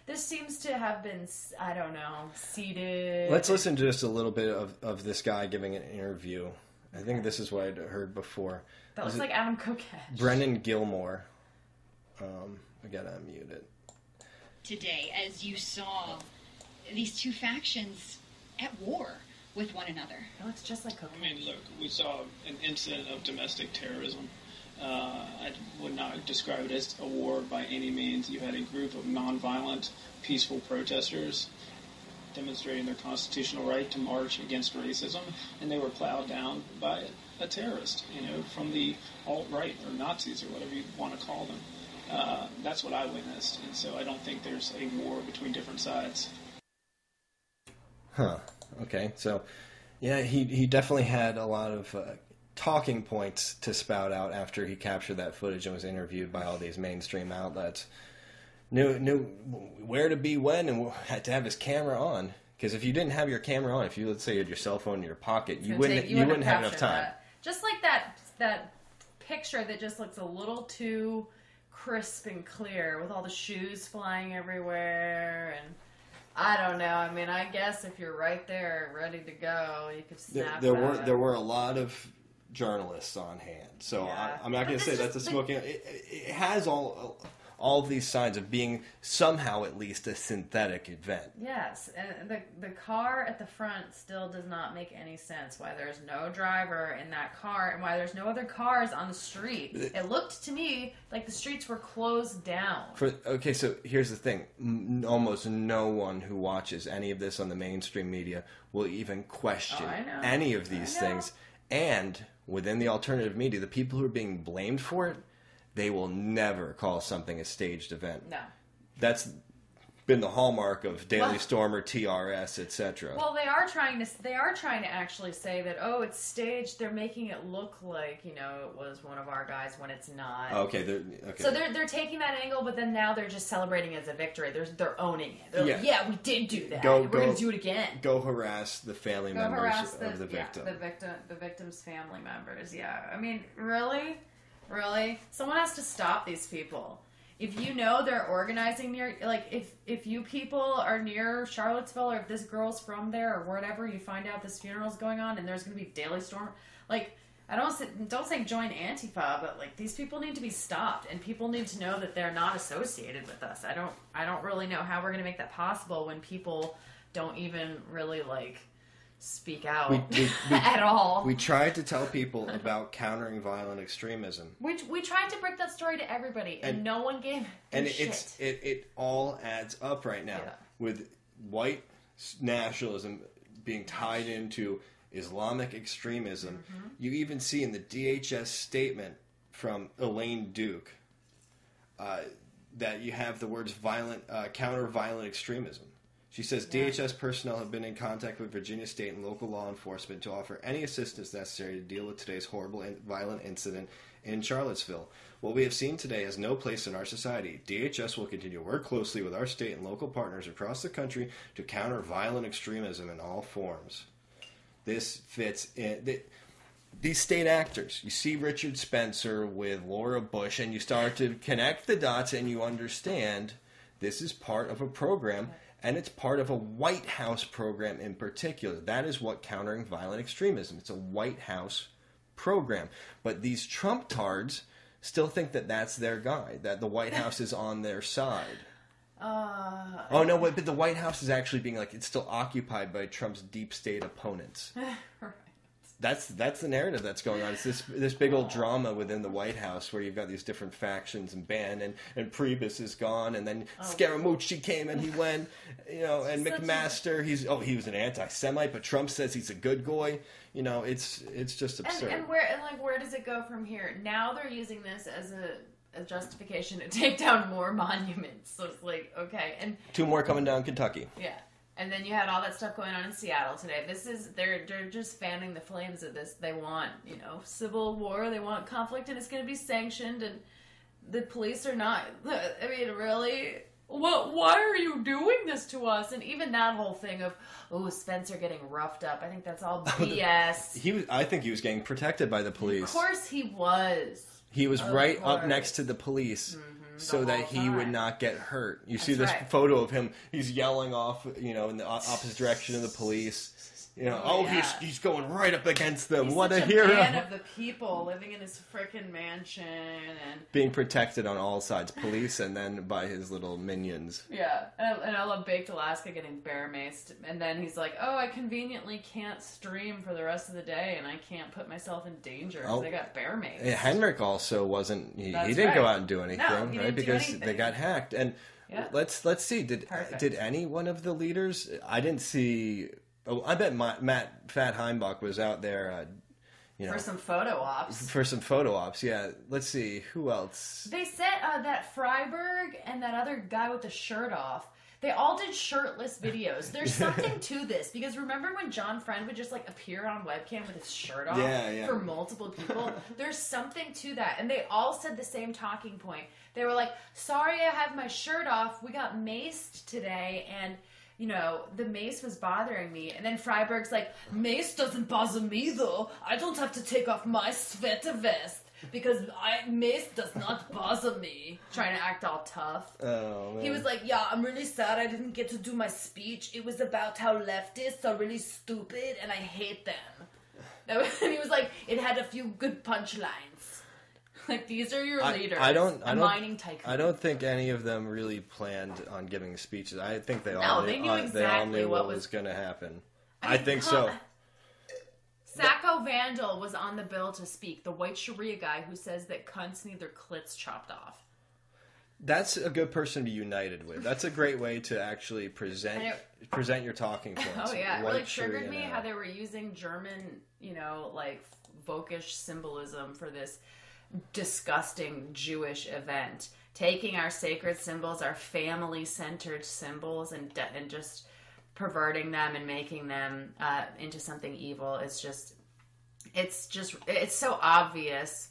[SPEAKER 7] this seems to have been, I don't know, seeded.
[SPEAKER 1] Let's listen to just a little bit of this guy giving an interview. I think this is what I'd heard before.
[SPEAKER 7] That looks like Adam Kokesh.
[SPEAKER 1] Brennan Gilmore. I gotta unmute it.
[SPEAKER 8] Today, as you saw these two factions at war with one another.
[SPEAKER 7] Oh, it's just like cocaine.
[SPEAKER 9] I mean, look, we saw an incident of domestic terrorism. I would not describe it as a war by any means. You had a group of nonviolent, peaceful protesters demonstrating their constitutional right to march against racism, and they were plowed down by a terrorist, from the alt-right or Nazis or whatever you want to call them. That's what I witnessed, and so I don't think there's a war between different sides.
[SPEAKER 1] Huh. Okay. So, yeah, he definitely had a lot of talking points to spout out after he captured that footage and was interviewed by all these mainstream outlets. Knew where to be when, and had to have his camera on. Because if you didn't have your camera on, if you, let's say, you had your cell phone in your pocket, you wouldn't have enough time.
[SPEAKER 7] That. Just like that picture that just looks a little too crisp and clear with all the shoes flying everywhere, and I don't know. I mean, I guess if you're right there, ready to go, you could snap.
[SPEAKER 1] There were a lot of journalists on hand, so yeah. I'm not going to say that's a smoking. It has all of these signs of being somehow at least a synthetic event.
[SPEAKER 7] Yes, and the car at the front still does not make any sense. Why there's no driver in that car and why there's no other cars on the street. It looked to me like the streets were closed down.
[SPEAKER 1] Okay, so here's the thing. Almost no one who watches any of this on the mainstream media will even question any of these things. And within the alternative media, the people who are being blamed for it, they will never call something a staged event.
[SPEAKER 7] No.
[SPEAKER 1] That's been the hallmark of Daily Stormer, TRS, etc.
[SPEAKER 7] Well, they are trying to actually say that, oh, it's staged. They're making it look like, it was one of our guys when it's not.
[SPEAKER 1] Okay.
[SPEAKER 7] So they're taking that angle, but then now they're just celebrating it as a victory. They're owning it. They're like, yeah, we did do that. We're going to do it again.
[SPEAKER 1] Go harass the family members of the victim.
[SPEAKER 7] Yeah, the victim's family members. Yeah. I mean, really? Really? Someone has to stop these people. If you know they're organizing near, like, if you people are near Charlottesville, or if this girl's from there, or whatever, you find out this funeral's going on and there's going to be Daily Storm, like, I don't say join Antifa, but, like, these people need to be stopped, and people need to know that they're not associated with us. I don't really know how we're going to make that possible when people don't even really, like, speak out at all.
[SPEAKER 1] We tried to tell people about countering violent extremism.
[SPEAKER 7] We tried to break that story to everybody, and no one gave shit.
[SPEAKER 1] It all adds up right now with white nationalism being tied into Islamic extremism. Mm-hmm. You even see in the DHS statement from Elaine Duke that you have the words counter violent extremism. She says DHS personnel have been in contact with Virginia state and local law enforcement to offer any assistance necessary to deal with today's horrible and violent incident in Charlottesville. What we have seen today has no place in our society. DHS will continue to work closely with our state and local partners across the country to counter violent extremism in all forms. This fits in. These state actors, you see Richard Spencer with Laura Bush, and you start to connect the dots and you understand this is part of a program. And it's part of a White House program in particular. That is what countering violent extremism. It's a White House program. But these Trump-tards still think that that's their guy, that the White House is on their side. But the White House is actually being it's still occupied by Trump's deep state opponents.
[SPEAKER 7] Right.
[SPEAKER 1] That's the narrative that's going on. It's this big old drama within the White House where you've got these different factions, and Bannon and Priebus is gone, and then Scaramucci came and he went, and McMaster, he was an anti-Semite, but Trump says he's a good guy. It's just absurd.
[SPEAKER 7] And where does it go from here? Now they're using this as a justification to take down more monuments. So it's like, okay, and
[SPEAKER 1] 2 more coming down Kentucky.
[SPEAKER 7] Yeah. And then you had all that stuff going on in Seattle today. They're just fanning the flames of this. They want, civil war. They want conflict, and it's going to be sanctioned. And the police are not. I mean, really? Why are you doing this to us? And even that whole thing of, Spencer getting roughed up. I think that's all BS.
[SPEAKER 1] I think he was getting protected by the police.
[SPEAKER 7] Of course he was.
[SPEAKER 1] He was up next to the police. Mm-hmm. So that he would not get hurt. You see this photo of him. He's yelling off, in the opposite direction of the police. He's going right up against them. What a hero!
[SPEAKER 7] Man of the people, living in his frickin' mansion and
[SPEAKER 1] being protected on all sides, police and then by his little minions.
[SPEAKER 7] Yeah, and I love Baked Alaska getting bear maced, and then he's like, I conveniently can't stream for the rest of the day, and I can't put myself in danger because I got bear maced.
[SPEAKER 1] Henrik also wasn't. He didn't go out and do anything, right? Because they got hacked. And
[SPEAKER 7] Yeah.
[SPEAKER 1] Let's see.
[SPEAKER 7] Perfect.
[SPEAKER 1] Did any one of the leaders? I didn't see. Oh, I bet Matt Fat Heimbach was out there.
[SPEAKER 7] For some photo ops.
[SPEAKER 1] For some photo ops, yeah. Let's see. Who else?
[SPEAKER 7] They said that Freiberg and that other guy with the shirt off, they all did shirtless videos. There's something to this, because remember when John Friend would just like appear on webcam with his shirt off for multiple people? There's something to that. And they all said the same talking point. They were like, sorry I have my shirt off. We got maced today, and the mace was bothering me. And then Freiberg's like, mace doesn't bother me though. I don't have to take off my sweater vest because mace does not bother me. Trying to act all tough.
[SPEAKER 1] Oh, man.
[SPEAKER 7] He was like, yeah, I'm really sad I didn't get to do my speech. It was about how leftists are really stupid and I hate them. And he was like, it had a few good punchlines. Like, these are your leaders. Mining tycoon.
[SPEAKER 1] I don't think any of them really planned on giving speeches. I think they
[SPEAKER 7] knew exactly
[SPEAKER 1] what was going to happen. I think so.
[SPEAKER 7] Sacco Vandal was on the bill to speak. The white Sharia guy who says that cunts need their clits chopped off.
[SPEAKER 1] That's a good person to be united with. That's a great way to actually present your talking points.
[SPEAKER 7] Oh, yeah. It really triggered me how they were using German, like, Völkisch symbolism for this disgusting Jewish event, taking our sacred symbols, our family-centered symbols, and just perverting them and making them into something evil. It's so obvious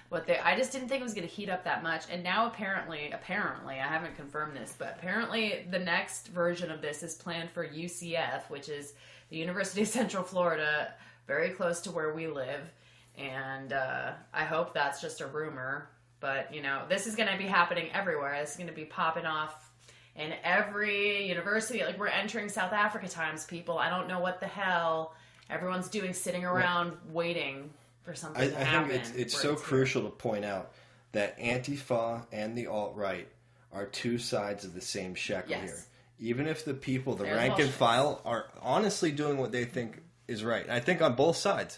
[SPEAKER 7] what they. I just didn't think it was going to heat up that much, and now apparently, I haven't confirmed this, but apparently the next version of this is planned for UCF, which is the University of Central Florida, very close to where we live. And I hope that's just a rumor. But, this is going to be happening everywhere. This is going to be popping off in every university. Like, we're entering South Africa times, people. I don't know what the hell everyone's doing sitting around waiting for something to happen.
[SPEAKER 1] I think it's so crucial to point out that Antifa and the alt-right are two sides of the same shekel here. Even if the people, the rank and file, are honestly doing what they think is right. And I think on both sides,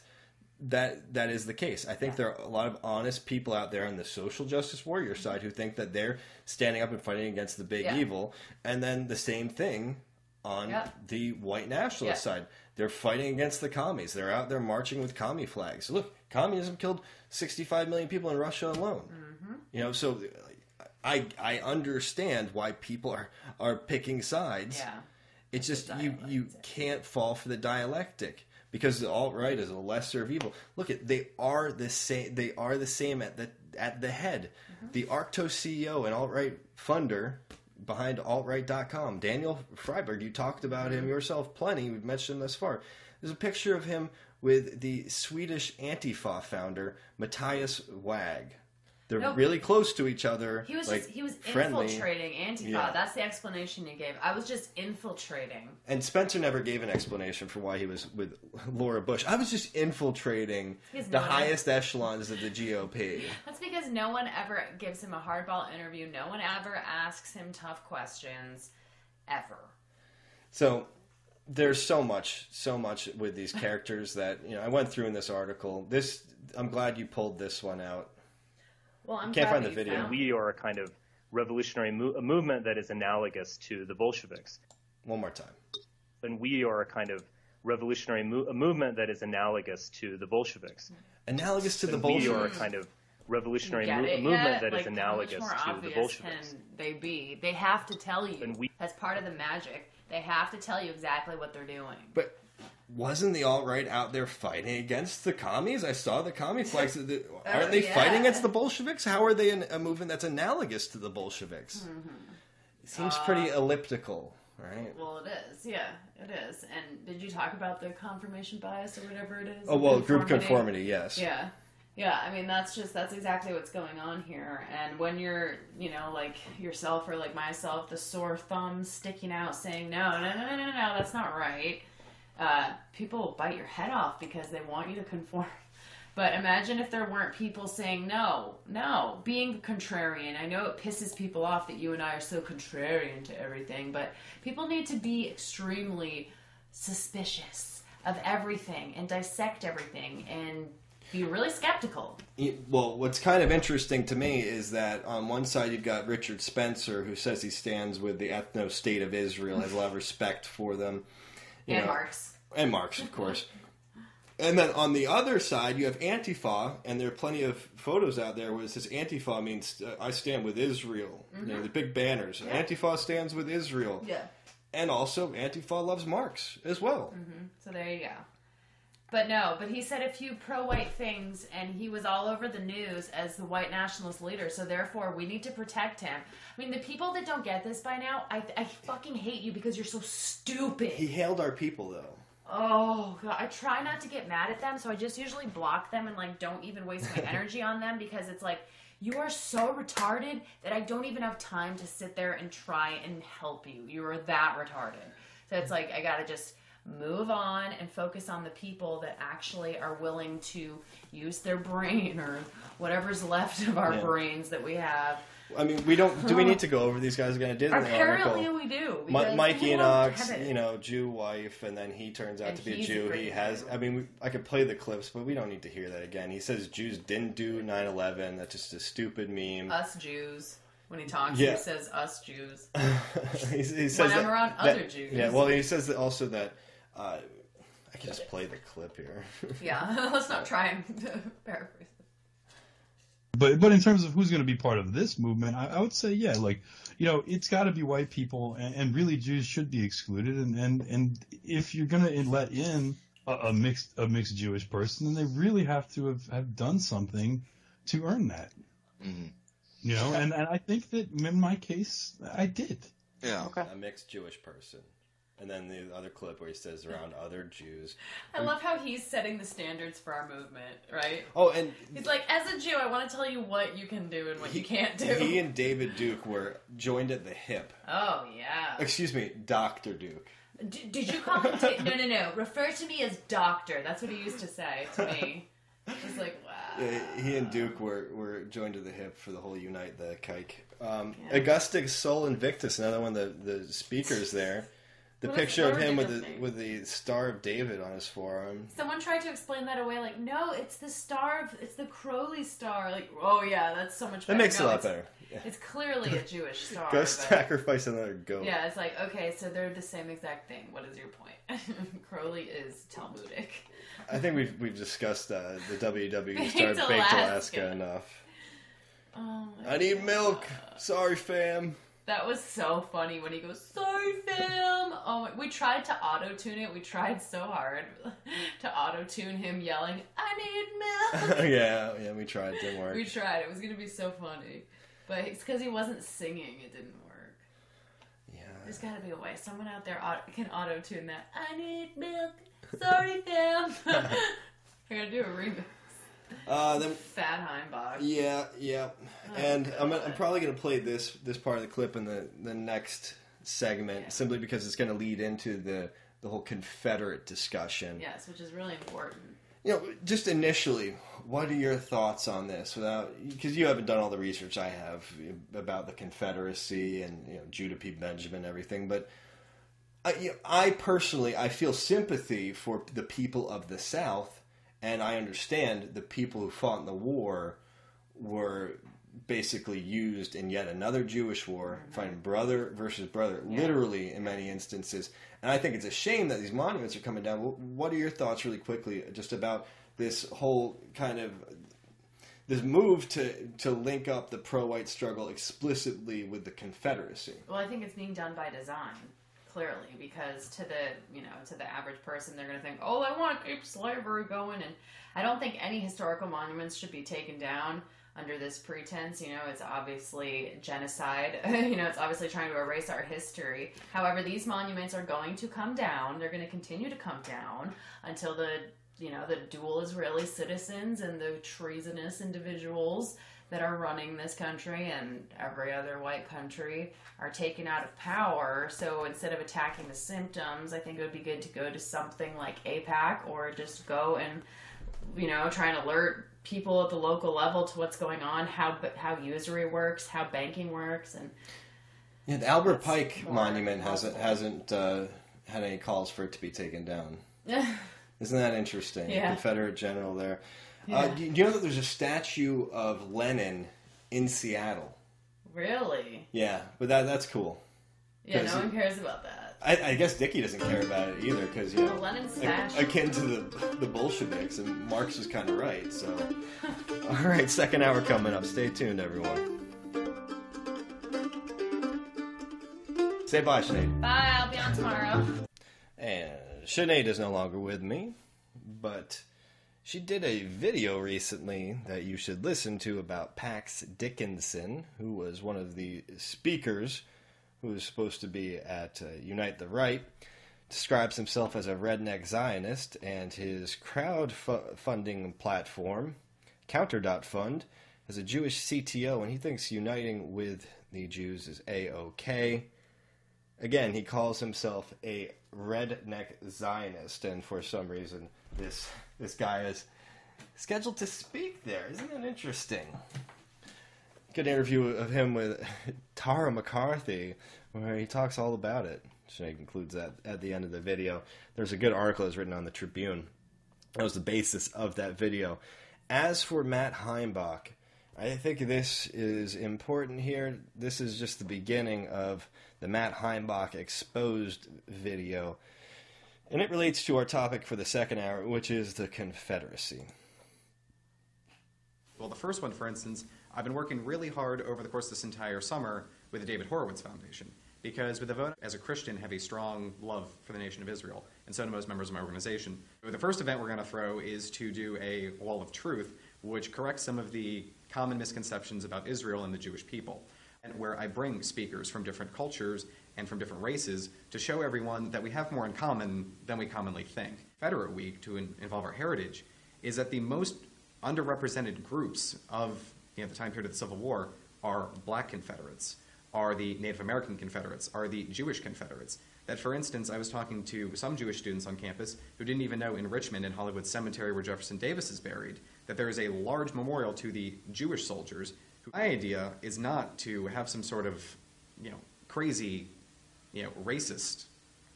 [SPEAKER 1] that is the case. I think there are a lot of honest people out there on the social justice warrior side who think that they're standing up and fighting against the big evil, and then the same thing on the white nationalist side. They're fighting against the commies. They're out there marching with commie flags. Look, communism killed 65 million people in Russia alone. Mm-hmm. So I understand why people are picking sides. Yeah. It's just you can't fall for the dialectic. Because the alt-right is a lesser of evil. Look, they are the same. They are the same at the head. Mm-hmm. The Arctos CEO and alt-right funder behind altright.com, Daniel Freiberg. You talked about him yourself plenty. We've mentioned him thus far. There's a picture of him with the Swedish Antifa founder Matthias Wag. They're really close to each other.
[SPEAKER 7] He was
[SPEAKER 1] friendly.
[SPEAKER 7] Infiltrating Antifa. Yeah. That's the explanation he gave. I was just infiltrating.
[SPEAKER 1] And Spencer never gave an explanation for why he was with Laura Bush. I was just infiltrating the highest echelons of the GOP.
[SPEAKER 7] That's because no one ever gives him a hardball interview. No one ever asks him tough questions, ever.
[SPEAKER 1] So there's so much with these characters that I went through in this article. I'm glad you pulled this one out.
[SPEAKER 7] Well, I
[SPEAKER 1] can't find the video.
[SPEAKER 10] We are a kind of revolutionary movement that is analogous to the Bolsheviks.
[SPEAKER 1] One more time.
[SPEAKER 10] And we are a kind of revolutionary movement that is analogous to the Bolsheviks.
[SPEAKER 1] Analogous to the Bolsheviks?
[SPEAKER 10] We are a kind of revolutionary movement that is analogous to the Bolsheviks.
[SPEAKER 7] Can they be? They have to tell you. That's part of the magic. They have to tell you exactly what they're doing.
[SPEAKER 1] But wasn't the alt-right out there fighting against the commies? I saw the commie flags. Aren't they fighting against the Bolsheviks? How are they a movement that's analogous to the Bolsheviks? Mm-hmm. It seems pretty elliptical, right?
[SPEAKER 7] Well, it is. Yeah, it is. And did you talk about the confirmation bias or whatever it is?
[SPEAKER 1] Oh, well, group conformity, yes.
[SPEAKER 7] Yeah. Yeah, I mean, that's exactly what's going on here. And when you're, like yourself or like myself, the sore thumb sticking out saying, no, that's not right. People will bite your head off because they want you to conform. But imagine if there weren't people saying no, being contrarian. I know it pisses people off that you and I are so contrarian to everything, but people need to be extremely suspicious of everything and dissect everything and be really skeptical.
[SPEAKER 1] Well, what's kind of interesting to me is that on one side you've got Richard Spencer, who says he stands with the ethno-state of Israel, has a lot of respect for them.
[SPEAKER 7] And Marx.
[SPEAKER 1] And Marx, of course. And then on the other side, you have Antifa, and there are plenty of photos out there where it says Antifa means I stand with Israel. Mm-hmm. You know, the big banners. Yeah. Antifa stands with Israel.
[SPEAKER 7] Yeah.
[SPEAKER 1] And also, Antifa loves Marx as well.
[SPEAKER 7] Mm-hmm. So there you go. But he said a few pro-white things, and he was all over the news as the white nationalist leader, so therefore we need to protect him. I mean, the people that don't get this by now, I fucking hate you because you're so stupid.
[SPEAKER 1] He hailed our people, though.
[SPEAKER 7] Oh, God. I try not to get mad at them, so I just usually block them and, like, don't even waste my energy on them because it's like, you are so retarded that I don't even have time to sit there and try and help you. You are that retarded. So it's like, I gotta just move on and focus on the people that actually are willing to use their brain or whatever's left of our brains that we have.
[SPEAKER 1] I mean, we don't. Do we need to go over these guys again? I did in the
[SPEAKER 7] Apparently
[SPEAKER 1] article.
[SPEAKER 7] We do.
[SPEAKER 1] Mike Enoch's, Jew wife, and then he turns out to be a Jew. He has. I mean, I could play the clips, but we don't need to hear that again. He says Jews didn't do 9/11. That's just a stupid meme.
[SPEAKER 7] Us Jews. When he talks, he says us Jews.
[SPEAKER 1] he says
[SPEAKER 7] when I'm around other Jews.
[SPEAKER 1] Yeah. Well, he says that also that. I can just play the clip here.
[SPEAKER 7] Yeah. Let's not try and paraphrase.
[SPEAKER 11] But in terms of who's going to be part of this movement, I would say, yeah, like, it's got to be white people, and really Jews should be excluded. And if you're going to let in a mixed Jewish person, then they really have to have done something to earn that. Mm-hmm. And I think that in my case, I did.
[SPEAKER 12] Yeah.
[SPEAKER 1] Okay. A mixed Jewish person. And then the other clip where he says around other Jews.
[SPEAKER 7] I love how he's setting the standards for our movement, right?
[SPEAKER 1] Oh, and
[SPEAKER 7] he's like, as a Jew, I want to tell you what you can do and what you can't do.
[SPEAKER 1] He and David Duke were joined at the hip.
[SPEAKER 7] Oh, yeah.
[SPEAKER 1] Excuse me, Dr. Duke.
[SPEAKER 7] Did you call him? No. Refer to me as Doctor. That's what he used to say to me. I was like, wow.
[SPEAKER 1] Yeah, he and Duke were joined at the hip for the whole Unite the Kike. Augustus Sol Invictus, another one of the speakers there. The picture of him with the Star of David on his forearm.
[SPEAKER 7] Someone tried to explain that away, like, no, it's the Crowley star. Like, oh yeah, that's so much better.
[SPEAKER 1] That makes it a lot better. Yeah.
[SPEAKER 7] It's clearly a Jewish star.
[SPEAKER 1] Go sacrifice another goat.
[SPEAKER 7] Yeah, it's like, okay, so they're the same exact thing. What is your point? Crowley is Talmudic.
[SPEAKER 1] I think we've discussed the WWE star Baked Alaska enough.
[SPEAKER 7] Oh my
[SPEAKER 1] I need milk. Sorry, fam.
[SPEAKER 7] That was so funny when he goes, sorry, fam. Oh, we tried to auto-tune it. We tried so hard to auto-tune him yelling, I need milk.
[SPEAKER 1] yeah, we tried. It didn't work.
[SPEAKER 7] We tried. It was going to be so funny. But it's because he wasn't singing. It didn't work.
[SPEAKER 1] Yeah.
[SPEAKER 7] There's got to be a way. Someone out there can auto-tune that. I need milk. Sorry, fam. I got to do a remix.
[SPEAKER 1] Then
[SPEAKER 7] Fat Heimbach.
[SPEAKER 1] Yeah.
[SPEAKER 7] Oh,
[SPEAKER 1] and I'm probably going to play this part of the clip in the next segment, simply because it's going to lead into the whole Confederate discussion.
[SPEAKER 7] Yes, which is really important.
[SPEAKER 1] Just initially, what are your thoughts on this? Because you haven't done all the research I have about the Confederacy and Judah P. Benjamin and everything, but I personally feel sympathy for the people of the South. And I understand the people who fought in the war were basically used in yet another Jewish war, fighting brother versus brother, literally in many instances. And I think it's a shame that these monuments are coming down. What are your thoughts really quickly just about this whole kind of this move to link up the pro-white struggle explicitly with the Confederacy?
[SPEAKER 7] Well, I think it's being done by design. Clearly, because to the average person, they're going to think, oh, I want to keep slavery going, and I don't think any historical monuments should be taken down under this pretense. It's obviously genocide. It's obviously trying to erase our history. However, these monuments are going to come down. They're going to continue to come down until the dual Israeli citizens and the treasonous individuals that are running this country and every other white country are taken out of power. So instead of attacking the symptoms, I think it would be good to go to something like AIPAC or just go and, try and alert people at the local level to what's going on, how usury works, how banking works. And
[SPEAKER 1] the Albert Pike monument hasn't had any calls for it to be taken down. Isn't that interesting?
[SPEAKER 7] Yeah.
[SPEAKER 1] Confederate general there.
[SPEAKER 7] Yeah.
[SPEAKER 1] Do you know that there's a statue of Lenin in Seattle?
[SPEAKER 7] Really?
[SPEAKER 1] Yeah, but that's cool.
[SPEAKER 7] Yeah, no one cares about that.
[SPEAKER 1] I guess Dickie doesn't care about it either, because, you know,
[SPEAKER 7] Lenin's statue.
[SPEAKER 1] akin to the Bolsheviks, and Marx was kind of right, so. All right, second hour coming up. Stay tuned, everyone. Say bye, Sinead.
[SPEAKER 7] Bye, I'll be on tomorrow.
[SPEAKER 1] And Sinead is no longer with me, but she did a video recently that you should listen to about Pax Dickinson, who was one of the speakers who was supposed to be at Unite the Right. Describes himself as a redneck Zionist, and his crowdfunding platform, Counter.Fund, has a Jewish CTO, and he thinks uniting with the Jews is A-OK. Again, he calls himself a redneck Zionist, and for some reason, this guy is scheduled to speak there. Isn't that interesting? Good interview of him with Tara McCarthy, where he talks all about it. Sinead includes that at the end of the video. There's a good article that's written on the Tribune. That was the basis of that video. As for Matt Heimbach, I think this is important here. This is just the beginning of the Matt Heimbach exposed video. And it relates to our topic for the second hour, which is the Confederacy.
[SPEAKER 12] Well, the first one, for instance, I've been working really hard over the course of this entire summer with the David Horowitz Foundation, because with the vote, as a Christian, have a strong love for the nation of Israel, and so do most members of my organization. The first event we're going to throw is to do a wall of truth, which corrects some of the common misconceptions about Israel and the Jewish people, and where I bring speakers from different cultures and from different races to show everyone that we have more in common than we commonly think. Confederate Week, to involve our heritage, is that the most underrepresented groups of the time period of the Civil War are black Confederates, are the Native American Confederates, are the Jewish Confederates. That, for instance, I was talking to some Jewish students on campus who didn't even know in Richmond, in Hollywood Cemetery where Jefferson Davis is buried, that there is a large memorial to the Jewish soldiers. My idea is not to have some sort of, crazy, racist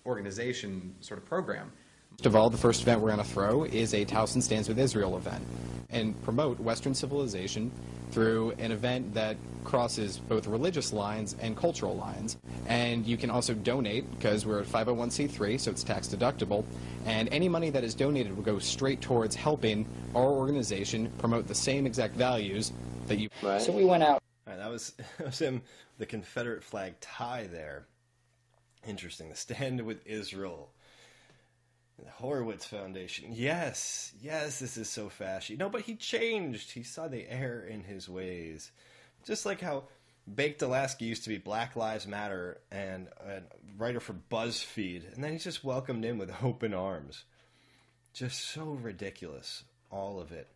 [SPEAKER 12] organization sort of program. First of all, the first event we're going to throw is a Towson Stands with Israel event and promote Western civilization through an event that crosses both religious lines and cultural lines. And you can also donate, because we're a 501c3, so it's tax deductible, and any money that is donated will go straight towards helping our organization promote the same exact values that you... Right. So we went out...
[SPEAKER 1] All right, that was him, the Confederate flag tie there. Interesting. The Stand with Israel. The Horowitz Foundation. Yes, this is so fashy. No, but he changed. He saw the error in his ways. Just like how Baked Alaska used to be Black Lives Matter and a writer for BuzzFeed, and then he's just welcomed in with open arms. Just so ridiculous, all of it.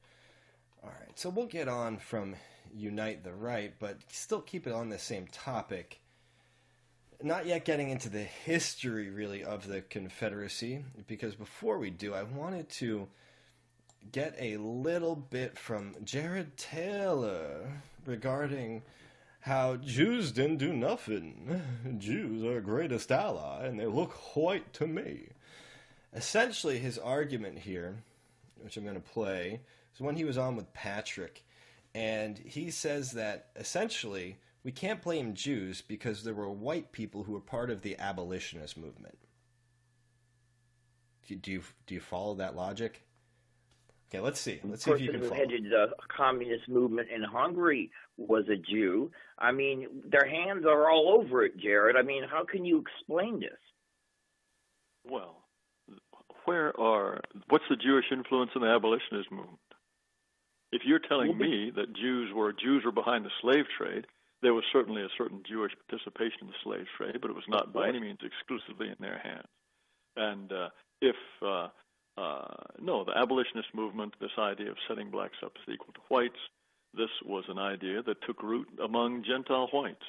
[SPEAKER 1] All right, so we'll get on from Unite the Right, but still keep it on the same topic. Not yet getting into the history, really, of the Confederacy, because before we do, I wanted to get a little bit from Jared Taylor regarding how Jews didn't do nothing. Jews are our greatest ally, and they look white to me. Essentially, his argument here, which I'm going to play, is when he was on with Patrick, and he says that, essentially, we can't blame Jews because there were white people who were part of the abolitionist movement. Do you follow that logic? Okay, let's see. Let's see if you can follow.
[SPEAKER 13] Headed the communist movement in Hungary was a Jew. I mean, their hands are all over it, Jared. I mean, how can you explain this?
[SPEAKER 14] Well, what's the Jewish influence in the abolitionist movement? If you're telling me that Jews were behind the slave trade, there was certainly a certain Jewish participation in the slave trade, but it was not by any means exclusively in their hands. And no, the abolitionist movement, this idea of setting blacks up as equal to whites, this was an idea that took root among Gentile whites.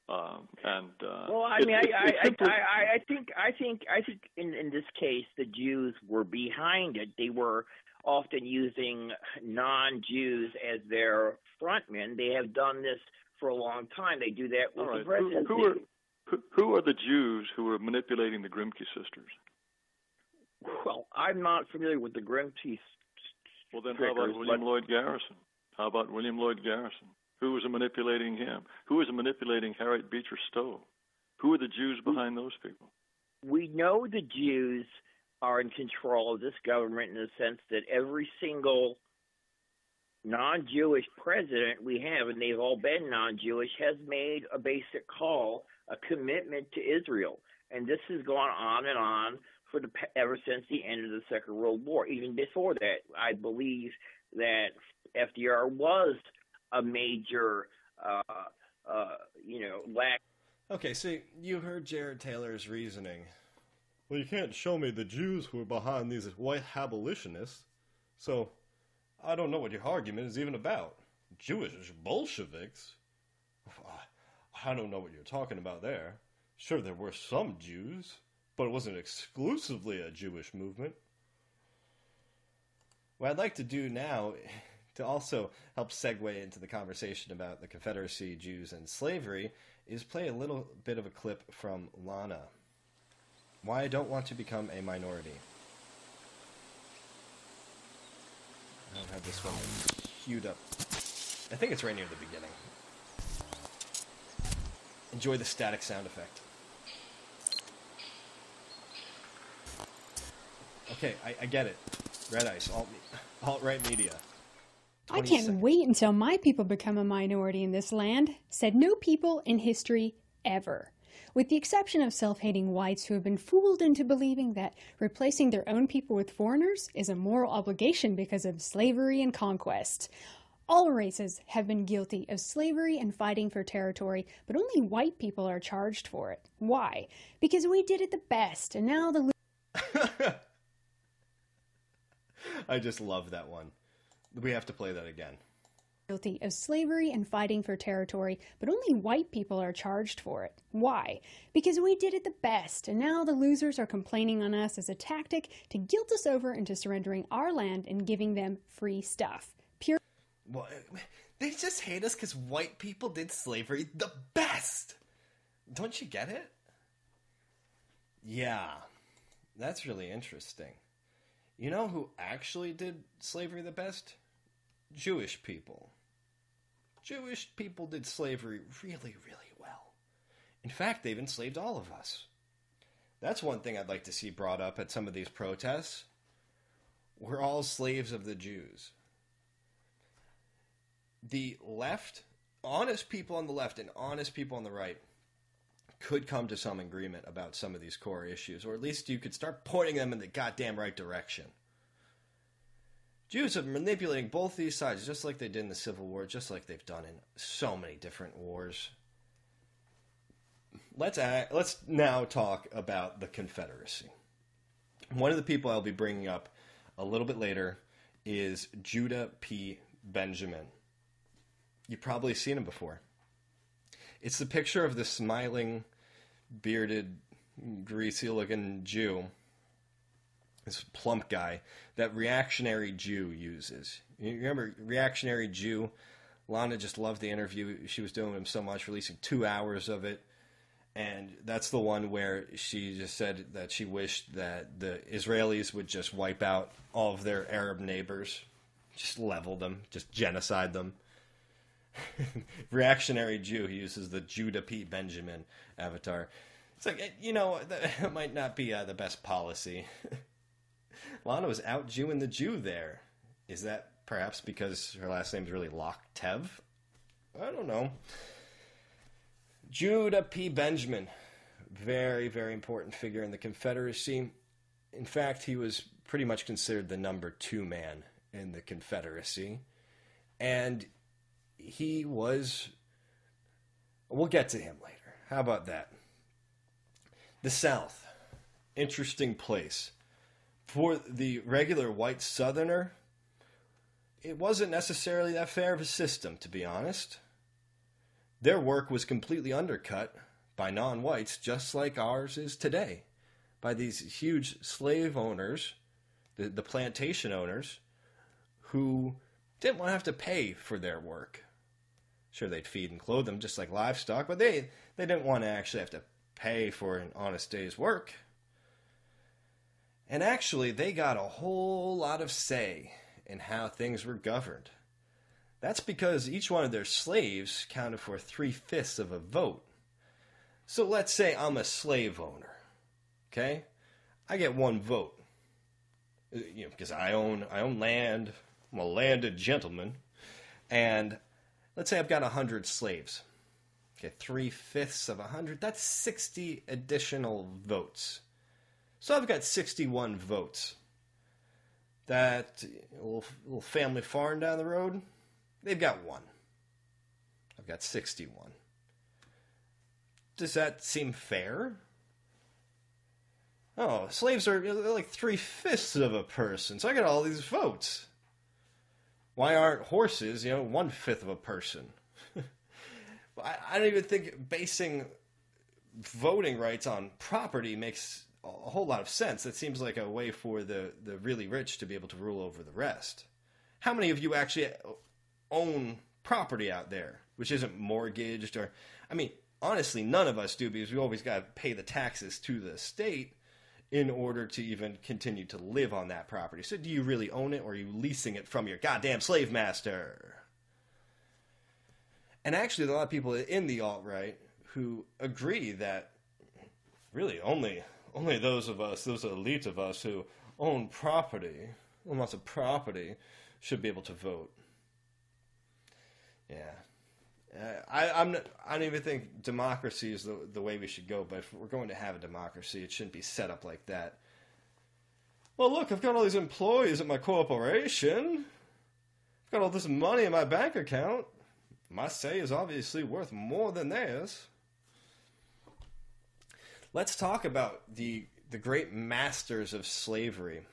[SPEAKER 13] Well, I mean, I think in this case the Jews were behind it. They were often using non-Jews as their frontmen. They have done this for a long time. They do that with the presidency.
[SPEAKER 14] Who are the Jews who were manipulating the Grimke sisters?
[SPEAKER 13] Well, I'm not familiar with the Grimke
[SPEAKER 14] Well, then how about William Lloyd Garrison? How about William Lloyd Garrison? Who was manipulating him? Who was manipulating Harriet Beecher Stowe? Who are the Jews behind those people?
[SPEAKER 13] We know the Jews are in control of this government in the sense that every single non-Jewish president we have, and they've all been non-Jewish, has made a basic call, a commitment to Israel. And this has gone on and on ever since the end of the Second World War. Even before that, I believe that FDR was a major, lack.
[SPEAKER 1] Okay, so you heard Jared Taylor's reasoning. Well, you can't show me the Jews who are behind these white abolitionists, so I don't know what your argument is even about. Jewish Bolsheviks? I don't know what you're talking about there. Sure, there were some Jews, but it wasn't exclusively a Jewish movement. What I'd like to do now, to also help segue into the conversation about the Confederacy, Jews, and slavery, is play a little bit of a clip from Lana. Why I don't want to become a minority. I don't have this one queued up. I think it's right near the beginning. Enjoy the static sound effect. Okay, I get it. Red Ice, alt-right media.
[SPEAKER 15] I can't wait until my people become a minority in this land, said no people in history ever. With the exception of self-hating whites who have been fooled into believing that replacing their own people with foreigners is a moral obligation because of slavery and conquest. All races have been guilty of slavery and fighting for territory, but only white people are charged for it. Why? Because we did it the best, and now the...
[SPEAKER 1] I just love that one. We have to play that again.
[SPEAKER 15] Guilty of slavery and fighting for territory, but only white people are charged for it. Why? Because we did it the best, and now the losers are complaining on us as a tactic to guilt us over into surrendering our land and giving them free stuff. Pure.
[SPEAKER 1] Well, they just hate us because white people did slavery the best. Don't you get it? Yeah, that's really interesting. You know who actually did slavery the best? Jewish people. Jewish people did slavery really, really well. In fact, they've enslaved all of us. That's one thing I'd like to see brought up at some of these protests. We're all slaves of the Jews. The left, honest people on the left and honest people on the right, could come to some agreement about some of these core issues, or at least you could start pointing them in the goddamn right direction. Jews are manipulating both these sides, just like they did in the Civil War, just like they've done in so many different wars. Let's now talk about the Confederacy. One of the people I'll be bringing up a little bit later is Judah P. Benjamin. You've probably seen him before. It's the picture of the smiling, bearded, greasy-looking Jew, this plump guy, that Reactionary Jew uses. You remember Reactionary Jew? Lana just loved the interview. She was doing with him so much, releasing 2 hours of it. And that's the one where she just said that she wished that the Israelis would just wipe out all of their Arab neighbors, just level them, just genocide them. Reactionary Jew, he uses the Judah P. Benjamin avatar. It's like, you know, that might not be the best policy. Lana was out Jewing the Jew there. Is that perhaps because her last name's really Loktev? I don't know. Judah P. Benjamin, very, very important figure in the Confederacy. In fact, he was pretty much considered the number 2 man in the Confederacy. And he was... We'll get to him later. How about that? The South. Interesting place. For the regular white Southerner, it wasn't necessarily that fair of a system, to be honest. Their work was completely undercut by non-whites, just like ours is today, by these huge slave owners, the plantation owners, who didn't want to have to pay for their work. Sure, they'd feed and clothe them just like livestock, but they didn't want to actually have to pay for an honest day's work. And actually, they got a whole lot of say in how things were governed. That's because each one of their slaves counted for 3/5 of a vote. So let's say I'm a slave owner, okay? I get one vote, because I own land. I'm a landed gentleman, and let's say I've got 100 slaves. Okay, 3/5 of 100. That's 60 additional votes. So I've got 61 votes. That little family farm down the road, they've got 1. I've got 61. Does that seem fair? Oh, slaves are like 3/5 of a person, so I got all these votes. Why aren't horses, 1/5 of a person? I don't even think basing voting rights on property makes a whole lot of sense. That seems like a way for the really rich to be able to rule over the rest. How many of you actually own property out there, which isn't mortgaged? Or, honestly, none of us do, because we always got to pay the taxes to the state in order to even continue to live on that property. So do you really own it, or are you leasing it from your goddamn slave master? And actually, there are a lot of people in the alt-right who agree that really only those elite of us who own property, lots of property, should be able to vote. Yeah. I don't even think democracy is the way we should go, but if we're going to have a democracy, it shouldn't be set up like that. Well, look, I've got all these employees at my corporation. I've got all this money in my bank account. My say is obviously worth more than theirs. Let's talk about the great masters of slavery.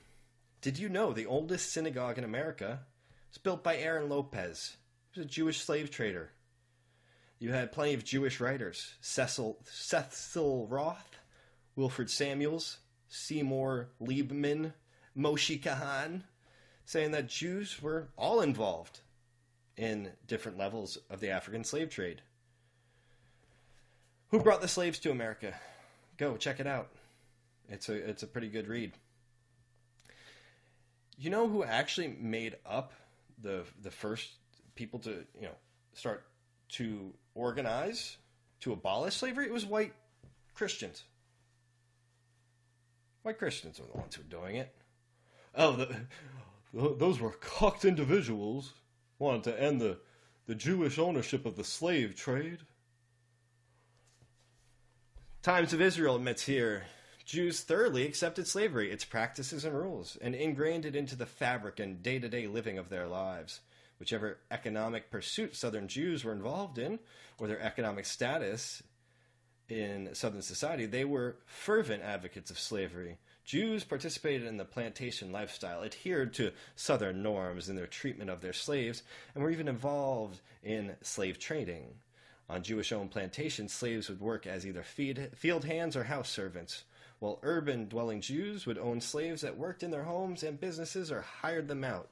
[SPEAKER 1] Did you know the oldest synagogue in America was built by Aaron Lopez? He was a Jewish slave trader. You had plenty of Jewish writers: Cecil Roth, Wilfred Samuels, Seymour Liebman, Moshe Kahan, saying that Jews were all involved in different levels of the African slave trade. Who brought the slaves to America? Go check it out. It's a pretty good read. You know who actually made up the first people to start to organize to abolish slavery? It was white Christians. White Christians are the ones who were doing it. Oh, those were cucked individuals wanted to end the Jewish ownership of the slave trade. Times of Israel admits here, Jews thoroughly accepted slavery, its practices and rules, and ingrained it into the fabric and day-to-day living of their lives. Whichever economic pursuit Southern Jews were involved in, or their economic status in Southern society, they were fervent advocates of slavery. Jews participated in the plantation lifestyle, adhered to Southern norms in their treatment of their slaves, and were even involved in slave trading. On Jewish-owned plantations, slaves would work as either field hands or house servants, while urban-dwelling Jews would own slaves that worked in their homes and businesses or hired them out,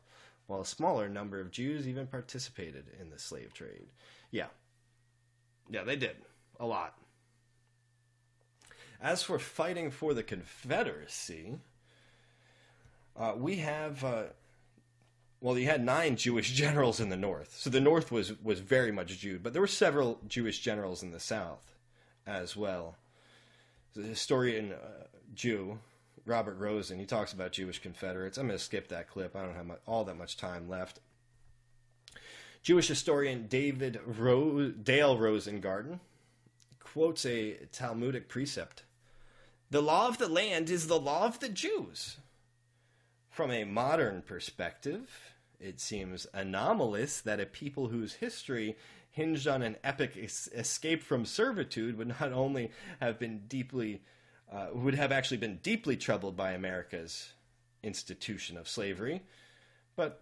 [SPEAKER 1] while a smaller number of Jews even participated in the slave trade. Yeah, they did. A lot. As for fighting for the Confederacy, we have, you had 9 Jewish generals in the North. So the North was very much Jew, but there were several Jewish generals in the South as well. The historian Jew, Robert Rosen, he talks about Jewish Confederates. I'm going to skip that clip. I don't have all that much time left. Jewish historian Dale Rosengarten quotes a Talmudic precept. The law of the land is the law of the Jews. From a modern perspective, it seems anomalous that a people whose history hinged on an epic escape from servitude would not only have been actually been deeply troubled by America's institution of slavery, but,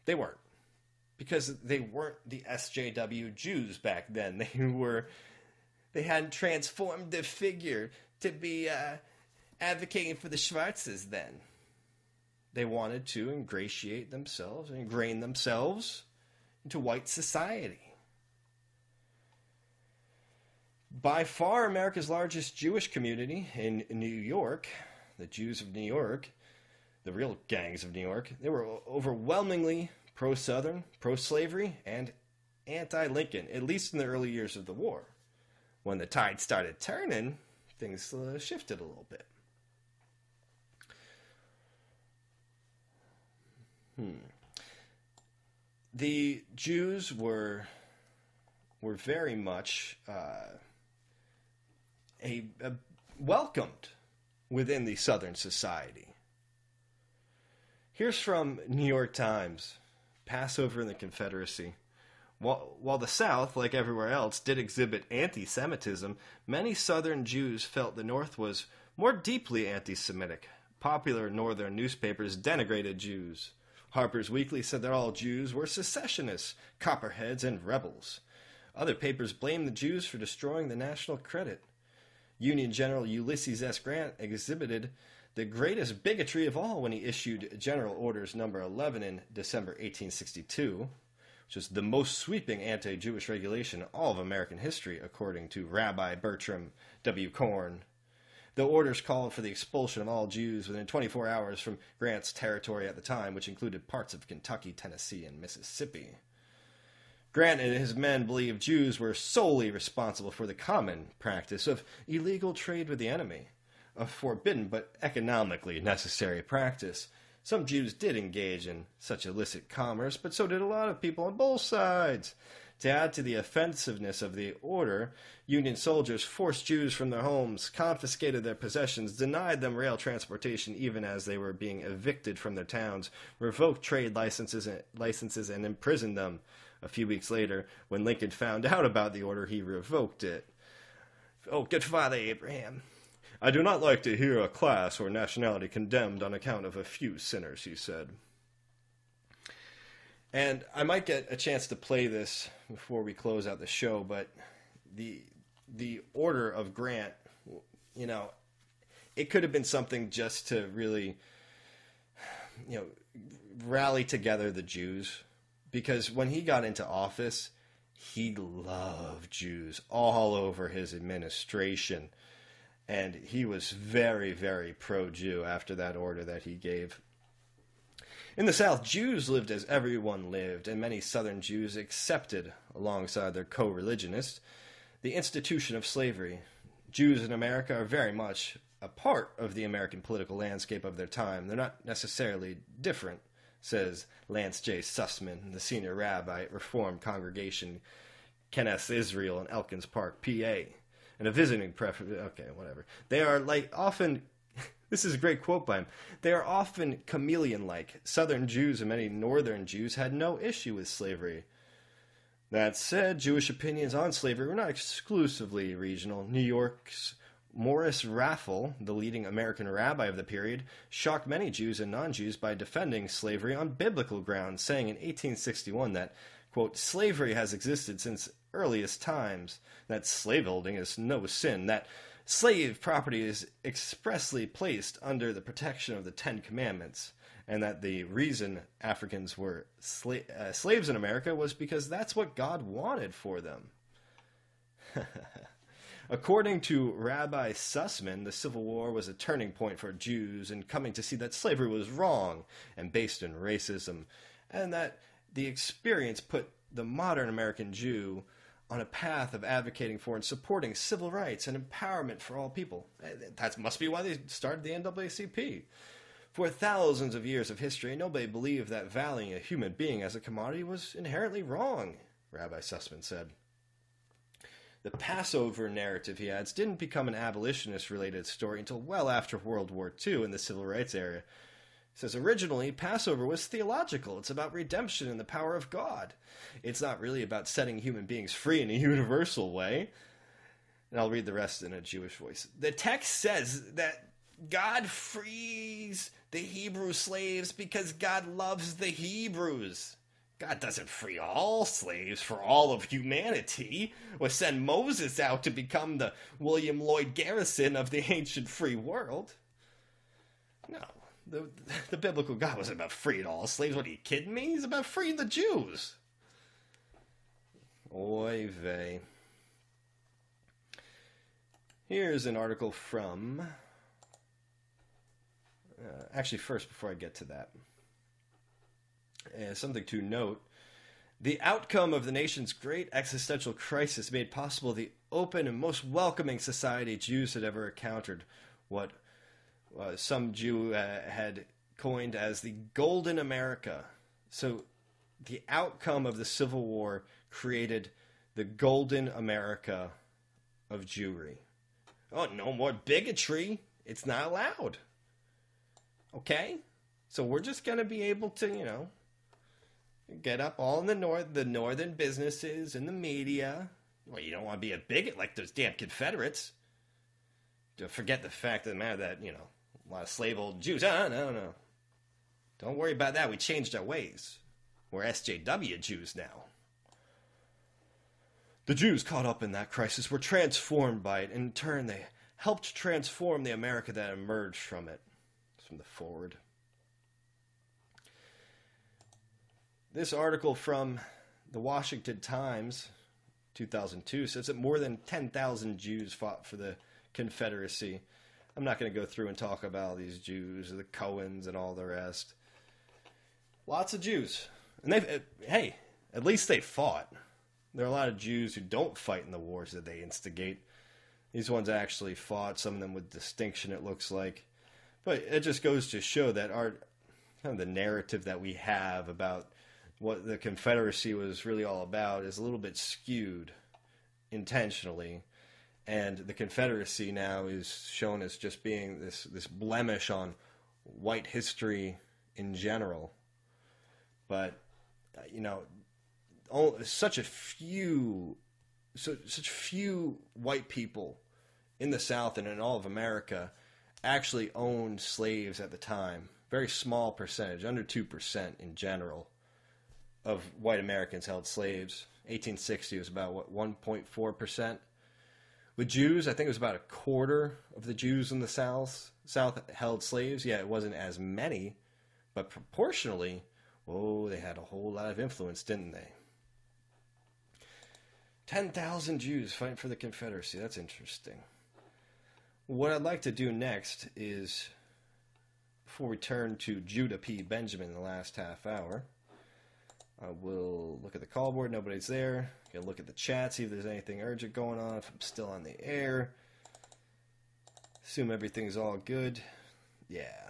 [SPEAKER 1] they weren't. Because they weren't the SJW Jews back then. They hadn't transformed their figure to be advocating for the Schwarzes then. They wanted to ingratiate themselves and ingrain themselves into white society. By far, America's largest Jewish community in New York, the Jews of New York, the real gangs of New York. They were overwhelmingly pro-Southern, pro-slavery, and anti-Lincoln, at least in the early years of the war. When the tide started turning, things shifted a little bit. The Jews were very much welcomed within the Southern society. Here's from New York Times, Passover in the Confederacy. While the South, like everywhere else, did exhibit anti-Semitism, many Southern Jews felt the North was more deeply anti-Semitic. Popular Northern newspapers denigrated Jews. Harper's Weekly said that all Jews were secessionists, copperheads, and rebels. Other papers blamed the Jews for destroying the national credit. Union General Ulysses S. Grant exhibited the greatest bigotry of all when he issued General Orders No. 11 in December 1862, which was the most sweeping anti-Jewish regulation in all of American history, according to Rabbi Bertram W. Korn. The orders called for the expulsion of all Jews within 24 hours from Grant's territory at the time, which included parts of Kentucky, Tennessee, and Mississippi. Grant and his men believed Jews were solely responsible for the common practice of illegal trade with the enemy, a forbidden but economically necessary practice. Some Jews did engage in such illicit commerce, but so did a lot of people on both sides. To add to the offensiveness of the order, Union soldiers forced Jews from their homes, confiscated their possessions, denied them rail transportation even as they were being evicted from their towns, revoked trade licenses and imprisoned them. A few weeks later, when Lincoln found out about the order, he revoked it. "Oh, good Father Abraham, I do not like to hear a class or nationality condemned on account of a few sinners," he said. And I might get a chance to play this before we close out the show, but the order of Grant, you know, it could have been something just to really, you know, rally together the Jews. Because when he got into office, he loved Jews all over his administration. And he was very, very pro-Jew after that order that he gave. In the South, Jews lived as everyone lived, and many Southern Jews accepted, alongside their co-religionists, the institution of slavery. Jews in America are very much a part of the American political landscape of their time. They're not necessarily different, says Lance J. Sussman, the senior rabbi at Reformed Congregation Kenneth Israel in Elkins Park, PA. And a visiting They are often, this is a great quote by him, they are often chameleon-like. Southern Jews and many Northern Jews had no issue with slavery. That said, Jewish opinions on slavery were not exclusively regional. New York's Morris Raffel, the leading American rabbi of the period, shocked many Jews and non-Jews by defending slavery on biblical grounds, saying in 1861 that, quote, slavery has existed since earliest times, that slaveholding is no sin, that slave property is expressly placed under the protection of the Ten Commandments, and that the reason Africans were slaves in America was because that's what God wanted for them. According to Rabbi Sussman, the Civil War was a turning point for Jews in coming to see that slavery was wrong and based in racism, and that the experience put the modern American Jew on a path of advocating for and supporting civil rights and empowerment for all people. That must be why they started the NAACP. For thousands of years of history, nobody believed that valuing a human being as a commodity was inherently wrong, Rabbi Sussman said. The Passover narrative, he adds, didn't become an abolitionist-related story until well after World War II in the civil rights era. He says, originally, Passover was theological. It's about redemption and the power of God. It's not really about setting human beings free in a universal way. And I'll read the rest in a Jewish voice. The text says that God frees the Hebrew slaves because God loves the Hebrews. God doesn't free all slaves for all of humanity, or send Moses out to become the William Lloyd Garrison of the ancient free world. No, the biblical God wasn't about freeing all slaves. What, are you kidding me? He's about freeing the Jews. Oy vey. Here's an article from Actually, first, before I get to that, something to note. The outcome of the nation's great existential crisis made possible the open and most welcoming society Jews had ever encountered, what some Jew had coined as the Golden America. So the outcome of the Civil War created the Golden America of Jewry. Oh, no more bigotry. It's not allowed. Okay? So we're just going to be able to, get up all in the northern businesses and the media. Well, you don't want to be a bigot like those damn Confederates. To forget the fact of the matter that, a lot of slave-old Jews. No. Don't worry about that. We changed our ways. We're SJW Jews now. The Jews caught up in that crisis were transformed by it. In turn, they helped transform the America that emerged from it. From the forward. This article from the Washington Times, 2002, says that more than 10,000 Jews fought for the Confederacy. I'm not going to go through and talk about these Jews, the Cohens, and all the rest. Lots of Jews. And at least they fought. There are a lot of Jews who don't fight in the wars that they instigate. These ones actually fought, some of them with distinction, it looks like. But it just goes to show that the narrative that we have about what the Confederacy was really all about is a little bit skewed intentionally. And the Confederacy now is shown as just being this blemish on white history in general. But, such few white people in the South and in all of America actually owned slaves at the time. Very small percentage, under 2% in general, of white Americans held slaves. 1860 was about, 1.4%? With Jews, I think it was about a quarter of the Jews in the South held slaves. Yeah, it wasn't as many, but proportionally, they had a whole lot of influence, didn't they? 10,000 Jews fighting for the Confederacy. That's interesting. What I'd like to do next is, before we turn to Judah P. Benjamin in the last half hour, I will look at the call board. Nobody's there. Gonna look at the chat, see if there's anything urgent going on, if I'm still on the air. Assume everything's all good. Yeah.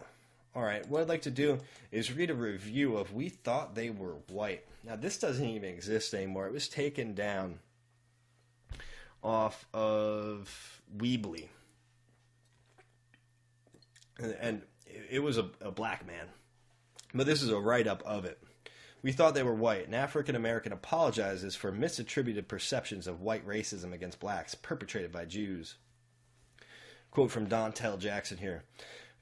[SPEAKER 1] All right, what I'd like to do is read a review of We Thought They Were White. Now, this doesn't even exist anymore. It was taken down off of Weebly. And it was a black man. But this is a write-up of it. We thought they were white. An African-American apologizes for misattributed perceptions of white racism against blacks perpetrated by Jews. Quote from Dontel Jackson here.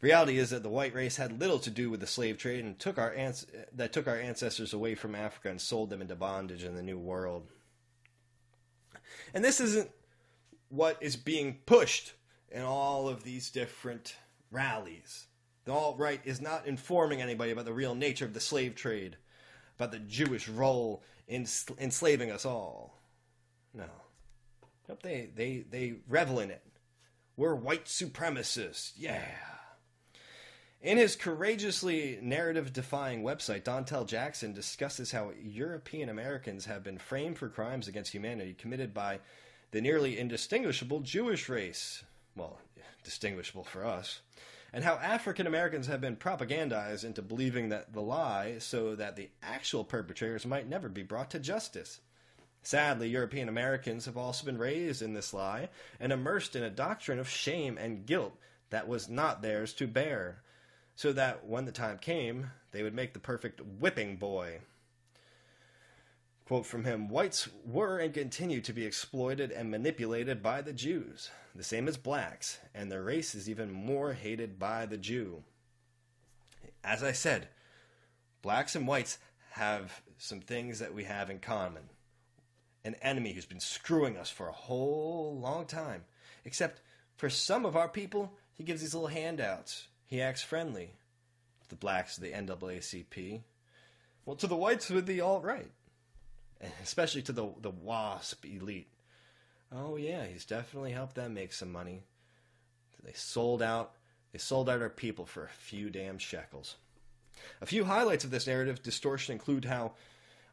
[SPEAKER 1] Reality is that the white race had little to do with the slave trade and took our ancestors away from Africa and sold them into bondage in the New World. And this isn't what is being pushed in all of these different rallies. The alt-right is not informing anybody about the real nature of the slave trade, about the Jewish role in enslaving us all. No. Nope, they revel in it. We're white supremacists. Yeah. In his courageously narrative-defying website, Dontel Jackson discusses how European Americans have been framed for crimes against humanity committed by the nearly indistinguishable Jewish race. Well, distinguishable for us. And how African Americans have been propagandized into believing that the lie so that the actual perpetrators might never be brought to justice. Sadly, European Americans have also been raised in this lie and immersed in a doctrine of shame and guilt that was not theirs to bear, so that when the time came, they would make the perfect whipping boy. Quote from him, whites were and continue to be exploited and manipulated by the Jews, the same as blacks, and their race is even more hated by the Jew. As I said, blacks and whites have some things that we have in common. An enemy who's been screwing us for a whole long time. Except for some of our people, he gives these little handouts. He acts friendly. To the blacks of the NAACP. Well, to the whites with the alt-right. Especially to the WASP elite. Oh yeah, he's definitely helped them make some money. They sold out They sold out our people for a few damn shekels. A few highlights of this narrative distortion include how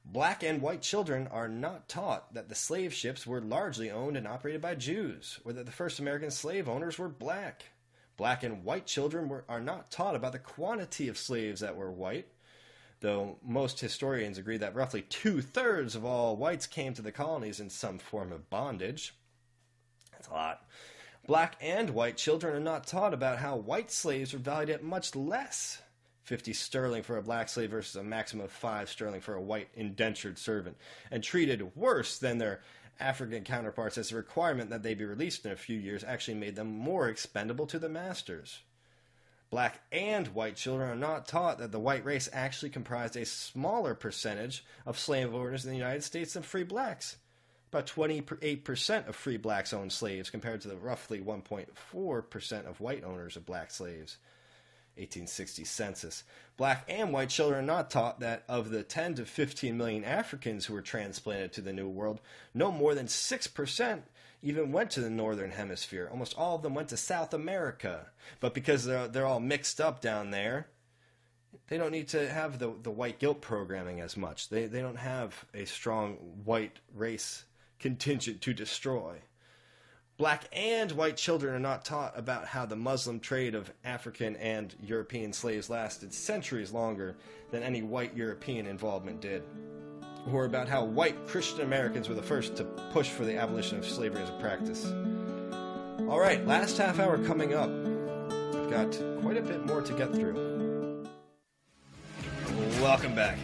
[SPEAKER 1] black and white children are not taught that the slave ships were largely owned and operated by Jews, or that the first American slave owners were black. Black and white children are not taught about the quantity of slaves that were white, though most historians agree that roughly 2/3 of all whites came to the colonies in some form of bondage. That's a lot. Black and white children are not taught about how white slaves were valued at much less, 50 sterling for a black slave versus a maximum of 5 sterling for a white indentured servant, and treated worse than their African counterparts, as a requirement that they be released in a few years actually made them more expendable to the masters. Black and white children are not taught that the white race actually comprised a smaller percentage of slave owners in the United States than free blacks. About 28% of free blacks owned slaves, compared to the roughly 1.4% of white owners of black slaves. 1860 census. Black and white children are not taught that of the 10 to 15 million Africans who were transplanted to the New World, no more than 6% even went to the Northern Hemisphere. Almost all of them went to South America. But because they're all mixed up down there, they don't need to have the white guilt programming as much. They don't have a strong white race contingent to destroy. Black and white children are not taught about how the Muslim trade of African and European slaves lasted centuries longer than any white European involvement did, or about how white Christian Americans were the first to push for the abolition of slavery as a practice. All right, last half hour coming up. I've got quite a bit more to get through. Welcome back.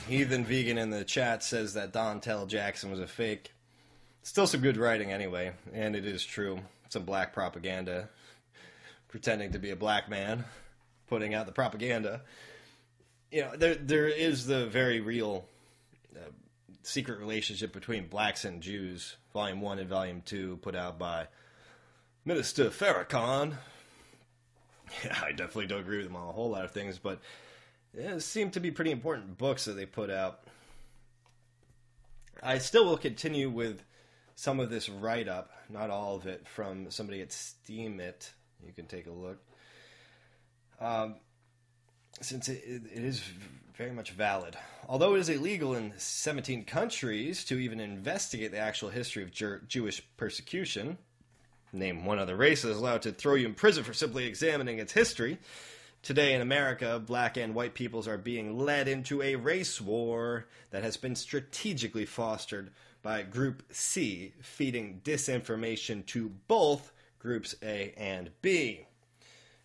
[SPEAKER 1] Heathen Vegan in the chat says that Dontel Jackson was a fake. Still some good writing anyway, and it is true. Some black propaganda, pretending to be a black man, putting out the propaganda. You know, there is the very real secret relationship between blacks and Jews. Volume 1 and Volume 2 put out by Minister Farrakhan. Yeah, I definitely don't agree with him on a whole lot of things, but it seem to be pretty important books that they put out. I still will continue with some of this write-up, not all of it, from somebody at Steam It. You can take a look. Since it is very much valid. Although it is illegal in 17 countries to even investigate the actual history of Jewish persecution, name one other race that is allowed to throw you in prison for simply examining its history, today in America, black and white peoples are being led into a race war that has been strategically fostered by Group C, feeding disinformation to both Groups A and B.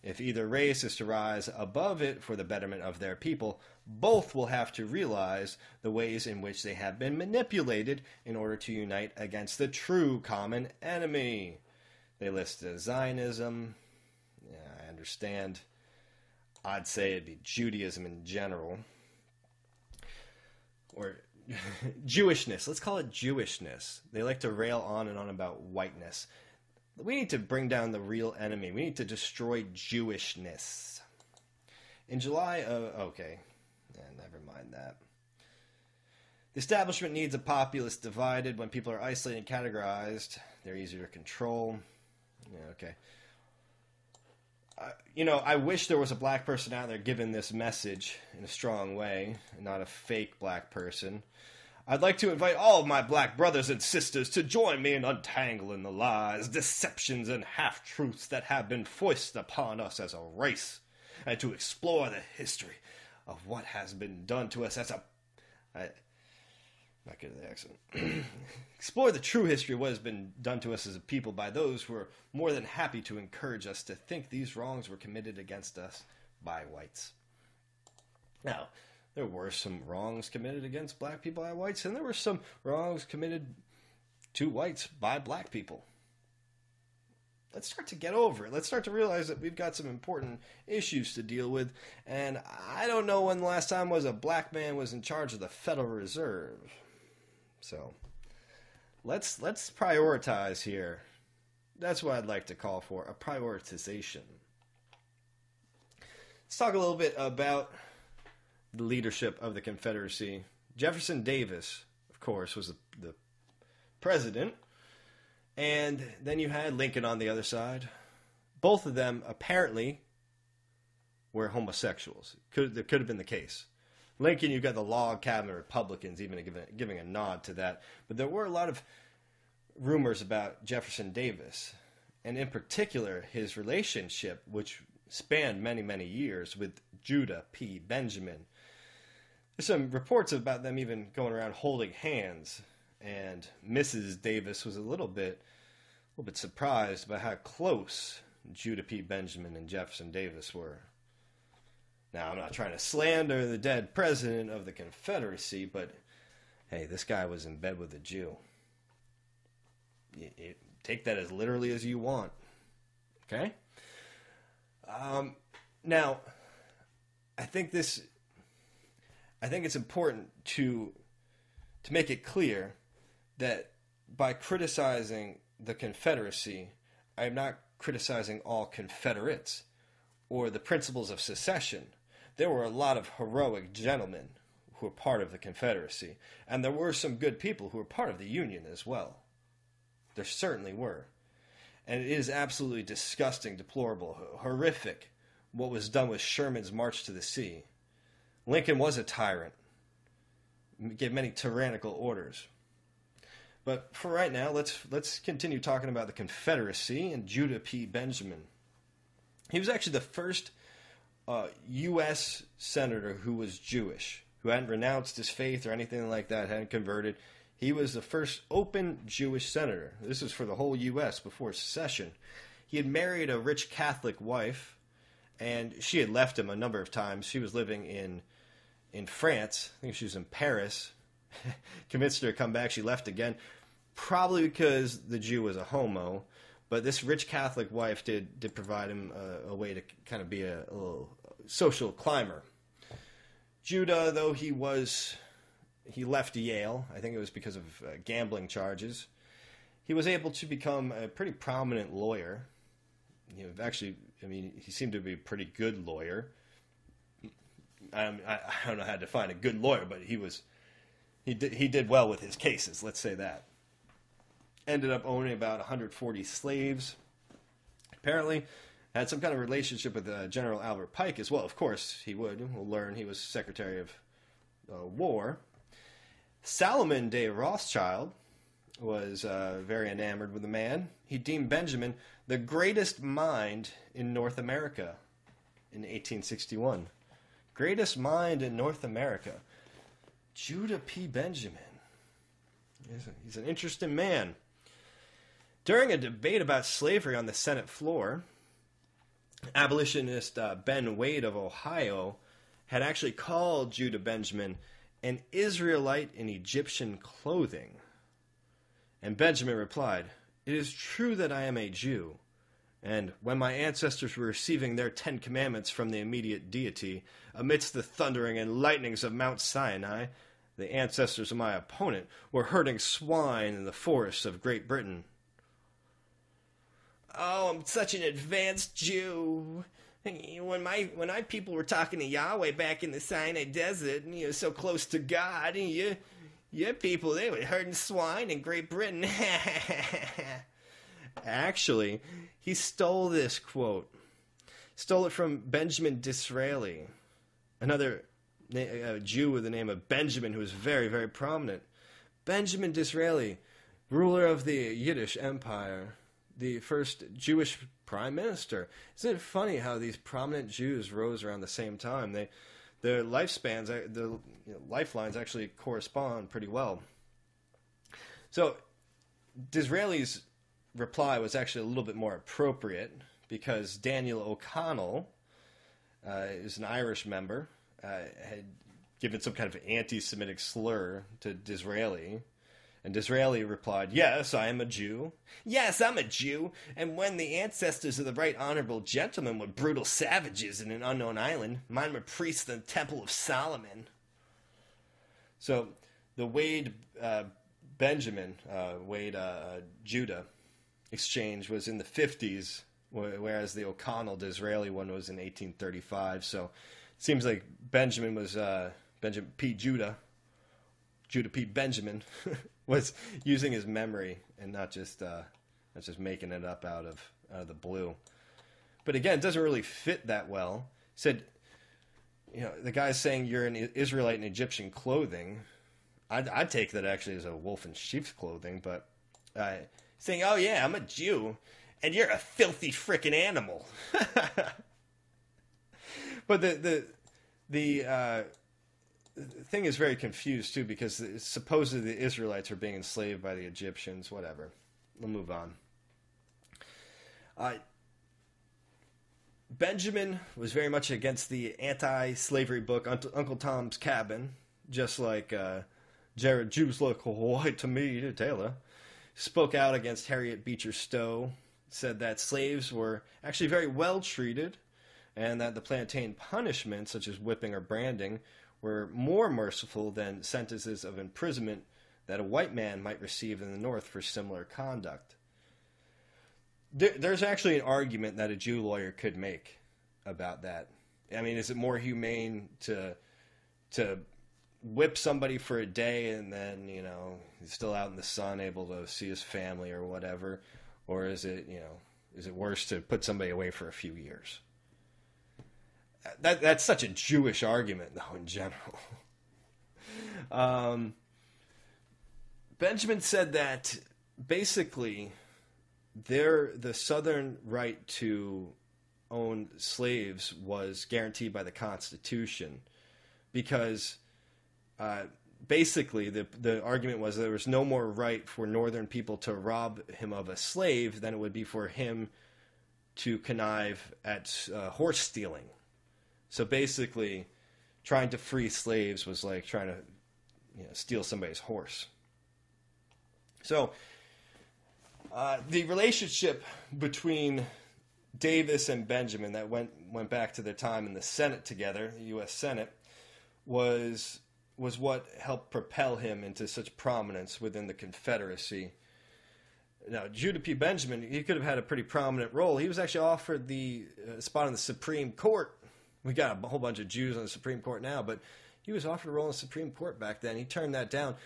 [SPEAKER 1] If either race is to rise above it for the betterment of their people, both will have to realize the ways in which they have been manipulated in order to unite against the true common enemy. They listed Zionism. Yeah, I understand. I'd say it'd be Judaism in general. Or Jewishness. Let's call it Jewishness. They like to rail on and on about whiteness. We need to bring down the real enemy. We need to destroy Jewishness. In July of... Okay. Never mind that. The establishment needs a populace divided. When people are isolated and categorized, they're easier to control. Yeah, okay. I wish there was a black person out there giving this message in a strong way, and not a fake black person. I'd like to invite all of my black brothers and sisters to join me in untangling the lies, deceptions, and half-truths that have been foisted upon us as a race, and to explore the history of what has been done to us as a... Not good at the accent. Explore the true history of what has been done to us as a people by those who are more than happy to encourage us to think these wrongs were committed against us by whites. Now, there were some wrongs committed against black people by whites, and there were some wrongs committed to whites by black people. Let's start to get over it. Let's start to realize that we've got some important issues to deal with, and I don't know when the last time was a black man was in charge of the Federal Reserve. So, let's prioritize here. That's what I'd like to call for, a prioritization. Let's talk a little bit about the leadership of the Confederacy. Jefferson Davis, of course, was the president. And then you had Lincoln on the other side. Both of them apparently were homosexuals. That could have been the case. Lincoln, you've got the log cabin Republicans even giving a nod to that. But there were a lot of rumors about Jefferson Davis, and in particular his relationship, which spanned many, many years, with Judah P. Benjamin. There's some reports about them even going around holding hands, and Mrs. Davis was a little bit surprised by how close Judah P. Benjamin and Jefferson Davis were. Now, I'm not trying to slander the dead president of the Confederacy, but hey, this guy was in bed with a Jew. Take that as literally as you want. Okay? Now, I think it's important to make it clear that by criticizing the Confederacy, I am not criticizing all Confederates or the principles of secession. There were a lot of heroic gentlemen who were part of the Confederacy, and there were some good people who were part of the Union as well. There certainly were. And it is absolutely disgusting, deplorable, horrific what was done with Sherman's March to the Sea. Lincoln was a tyrant, gave many tyrannical orders. But for right now, let's continue talking about the Confederacy and Judah P. Benjamin. He was actually the first U.S. senator who was Jewish, who hadn't renounced his faith or anything like that, hadn't converted. He was the first open Jewish senator. This was for the whole U.S. before secession. He had married a rich Catholic wife, and she had left him a number of times. She was living in France. I think she was in Paris. Convinced her to come back. She left again, probably because the Jew was a homo. But this rich Catholic wife did provide him a way to kind of be a little social climber. Judah, though he left Yale. I think it was because of gambling charges. He was able to become a pretty prominent lawyer. He seemed to be a pretty good lawyer. I don't know how to define a good lawyer, but he did well with his cases. Let's say that. Ended up owning about 140 slaves. Apparently, had some kind of relationship with General Albert Pike as well. Of course, he would. We'll learn he was Secretary of War. Salomon de Rothschild was very enamored with the man. He deemed Benjamin the greatest mind in North America in 1861. Greatest mind in North America. Judah P. Benjamin. He's an interesting man. During a debate about slavery on the Senate floor, abolitionist Ben Wade of Ohio had actually called Judah Benjamin an Israelite in Egyptian clothing. And Benjamin replied, "It is true that I am a Jew, and when my ancestors were receiving their 10 commandments from the immediate deity, amidst the thundering and lightnings of Mount Sinai, the ancestors of my opponent were herding swine in the forests of Great Britain." Oh, I'm such an advanced Jew. When my people were talking to Yahweh back in the Sinai Desert, so close to God, your people, they were herding swine in Great Britain. Actually, he stole this quote. Stole it from Benjamin Disraeli, another Jew with the name of Benjamin who was very, very prominent. Benjamin Disraeli, ruler of the Yiddish Empire, the first Jewish prime minister. Isn't it funny how these prominent Jews rose around the same time? Their lifespans, the lifelines actually correspond pretty well. So Disraeli's reply was actually a little bit more appropriate because Daniel O'Connell is an Irish member, had given some kind of anti-Semitic slur to Disraeli. And Disraeli replied, "Yes, I am a Jew. Yes, I'm a Jew. And when the ancestors of the right honorable gentleman were brutal savages in an unknown island, mine were priests in the Temple of Solomon." So the Judah exchange was in the 50s, whereas the O'Connell-Disraeli one was in 1835. So it seems like Benjamin was Benjamin P. Judah P. Benjamin was using his memory and not just making it up out of the blue. But again, it doesn't really fit that well said, you know, the guy's saying you're an Israelite in Egyptian clothing. I'd take that actually as a wolf in sheep's clothing, but saying, oh yeah, I'm a Jew, and you're a filthy frickin' animal. But the thing is very confused too, because supposedly the Israelites are being enslaved by the Egyptians. Whatever. We'll move on. Benjamin was very much against the anti-slavery book Uncle Tom's Cabin, just like Jared Jews look white to me, Taylor. Spoke out against Harriet Beecher Stowe, said that slaves were actually very well treated, and that the plantain punishments, such as whipping or branding, were more merciful than sentences of imprisonment that a white man might receive in the North for similar conduct. There's actually an argument that a Jew lawyer could make about that. I mean, is it more humane to whip somebody for a day and then, you know, he's still out in the sun, able to see his family or whatever? Or is it, you know, is it worse to put somebody away for a few years? That's such a Jewish argument, though, in general. Benjamin said that basically the Southern right to own slaves was guaranteed by the Constitution, because basically the argument was there was no more right for Northern people to rob him of a slave than it would be for him to connive at horse stealing. So basically, trying to free slaves was like trying to, you know, steal somebody's horse. So the relationship between Davis and Benjamin that went back to their time in the Senate together, the U.S. Senate, was what helped propel him into such prominence within the Confederacy. Now, Judah P. Benjamin, he could have had a pretty prominent role. He was actually offered the spot on the Supreme Court. We got a whole bunch of Jews on the Supreme Court now, but he was offered a role in the Supreme Court back then. He turned that down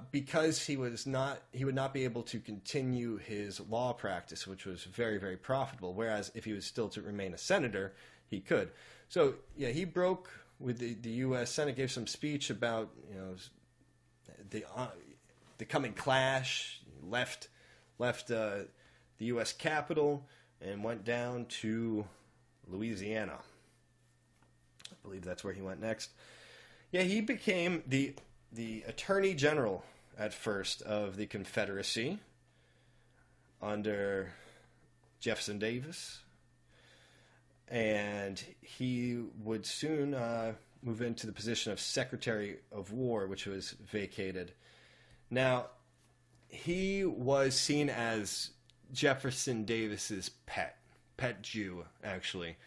[SPEAKER 1] because he would not be able to continue his law practice, which was very, very profitable. Whereas if he was still to remain a senator, he could. So yeah, he broke with the U.S. Senate, gave some speech about, you know, the coming clash. Left the U.S. Capitol and went down to Louisiana. I believe that's where he went next. Yeah, he became the Attorney General at first of the Confederacy under Jefferson Davis, and he would soon move into the position of Secretary of War, which was vacated. Now, he was seen as Jefferson Davis's pet Jew, actually.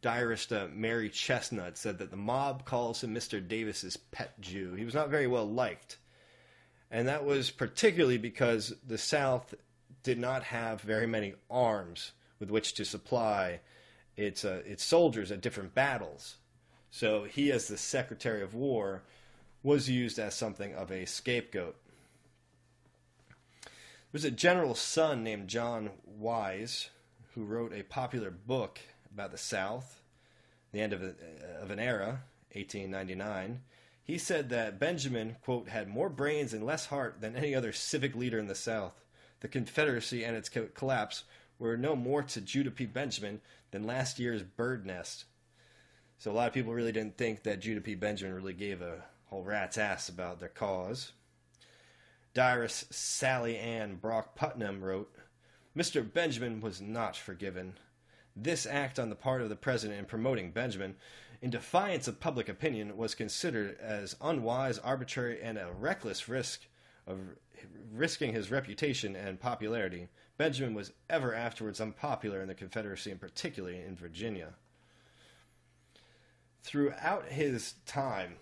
[SPEAKER 1] Diarist Mary Chestnut said that the mob calls him Mr. Davis's pet Jew. He was not very well liked. And that was particularly because the South did not have very many arms with which to supply its soldiers at different battles. So he, as the Secretary of War, was used as something of a scapegoat. There was a general's son named John Wise who wrote a popular book about the South, the end of an era, 1899. He said that Benjamin, quote, had more brains and less heart than any other civic leader in the South. The Confederacy and its collapse were no more to Judah P. Benjamin than last year's bird nest. So a lot of people really didn't think that Judah P. Benjamin really gave a whole rat's ass about their cause. Diarist Sally Ann Brock Putnam wrote, Mr. Benjamin was not forgiven. This act on the part of the president in promoting Benjamin, in defiance of public opinion, was considered as unwise, arbitrary, and a reckless risk of risking his reputation and popularity. Benjamin was ever afterwards unpopular in the Confederacy, and particularly in Virginia. Throughout his time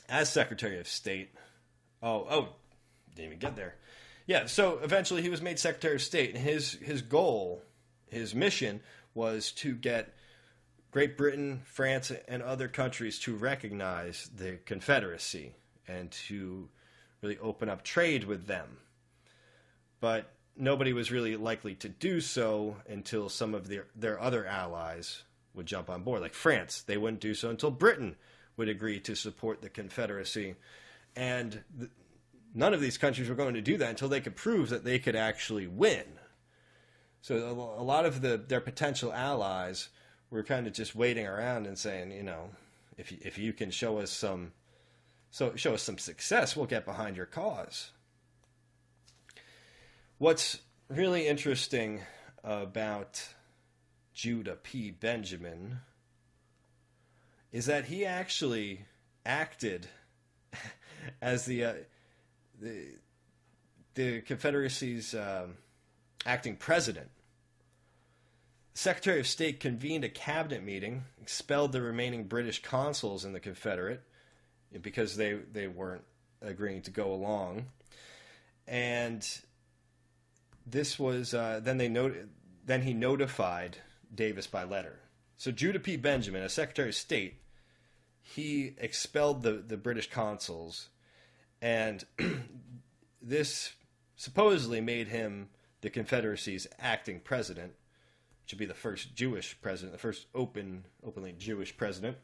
[SPEAKER 1] as Secretary of State, didn't even get there. Yeah, so eventually he was made Secretary of State, and his goal, his mission, was to get Great Britain, France, and other countries to recognize the Confederacy and to really open up trade with them. But nobody was really likely to do so until some of their other allies would jump on board. Like France, they wouldn't do so until Britain would agree to support the Confederacy. And none of these countries were going to do that until they could prove that they could actually win. So a lot of their potential allies were kind of just waiting around and saying, you know, if you can show us some success, we'll get behind your cause. What's really interesting about Judah P. Benjamin is that he actually acted as the Confederacy's acting president. The Secretary of State convened a cabinet meeting, expelled the remaining British consuls in the Confederate because they weren't agreeing to go along, and this was then he notified Davis by letter. So Judah P. Benjamin, as Secretary of State, he expelled the British consuls, and this supposedly made him the Confederacy's acting president, which would be the first Jewish president, the first openly Jewish president.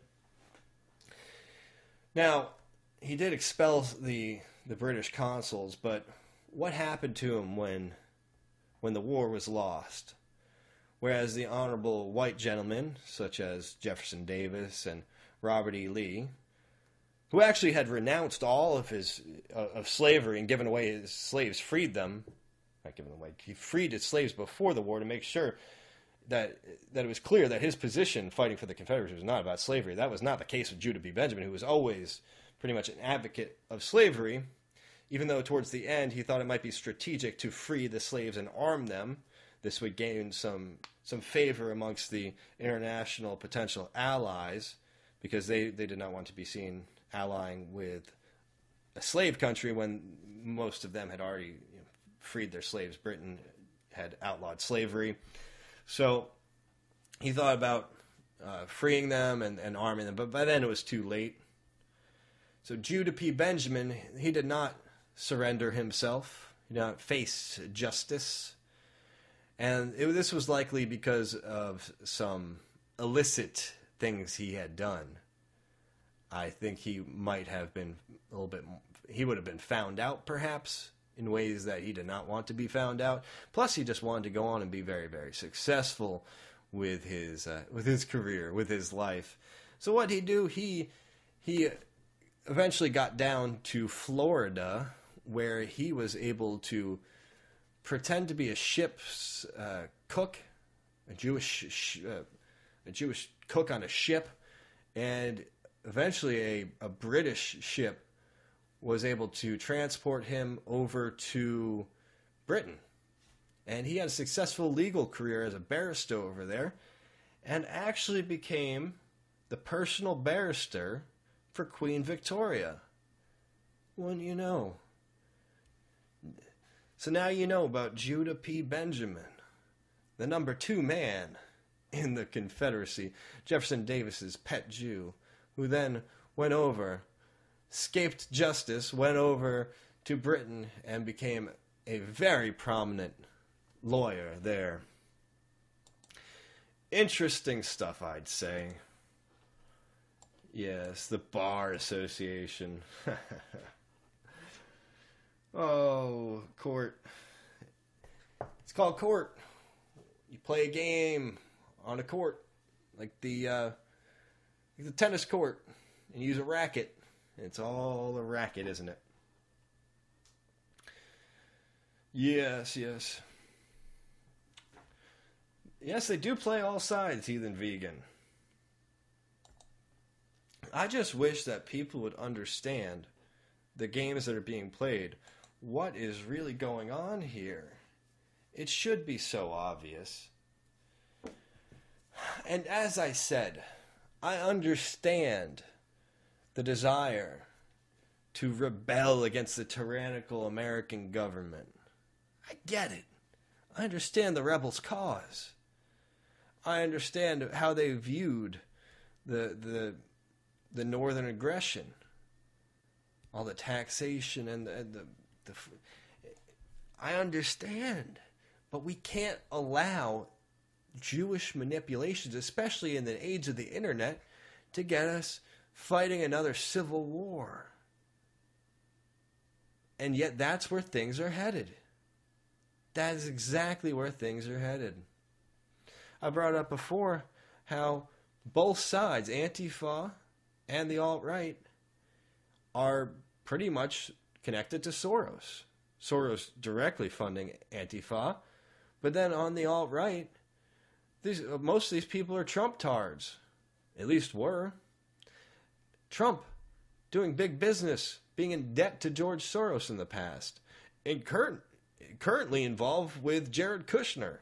[SPEAKER 1] Now, he did expel the British consuls, but what happened to him when the war was lost? Whereas the honorable white gentlemen, such as Jefferson Davis and Robert E. Lee, who actually had renounced all of slavery and given away his slaves, freed them, not given away, he freed his slaves before the war to make sure that it was clear that his position fighting for the Confederacy was not about slavery. That was not the case with Judah B. Benjamin, who was always pretty much an advocate of slavery, even though towards the end he thought it might be strategic to free the slaves and arm them. This would gain some favor amongst the international potential allies, because they did not want to be seen allying with a slave country when most of them had already freed their slaves. Britain had outlawed slavery. So he thought about freeing them and arming them, but by then it was too late. So Judah P. Benjamin, he did not surrender himself. He did not face justice. And this was likely because of some illicit things he had done. I think he might have been he would have been found out perhaps in ways that he did not want to be found out. Plus, he just wanted to go on and be very, very successful with his career, with his life. So what did he do? He eventually got down to Florida, where he was able to pretend to be a ship's cook, a Jewish cook on a ship, and eventually a British ship was able to transport him over to Britain. And he had a successful legal career as a barrister over there, and actually became the personal barrister for Queen Victoria. Wouldn't you know? So now you know about Judah P. Benjamin, the number 2 man in the Confederacy, Jefferson Davis's pet Jew, who then went over, escaped justice, went over to Britain, and became a very prominent lawyer there. Interesting stuff, I'd say. Yes, the Bar Association. Oh, court. It's called court. You play a game on a court, like the tennis court, and use a racket. It's all a racket, isn't it? Yes. Yes, they do play all sides, heathen vegan. I just wish that people would understand the games that are being played. What is really going on here? It should be so obvious. And as I said, I understand the desire to rebel against the tyrannical American government. I get it. I understand the rebels' cause. I understand how they viewed the northern aggression, all the taxation and the I understand, but we can't allow Jewish manipulations, especially in the age of the internet, to get us fighting another civil war. And yet that's where things are headed. That is exactly where things are headed. I brought up before how both sides, Antifa and the alt-right, are pretty much connected to Soros. Soros directly funding Antifa. But then on the alt-right, most of these people are Trump-tards. At least were. Trump doing big business, being in debt to George Soros in the past, and currently involved with Jared Kushner.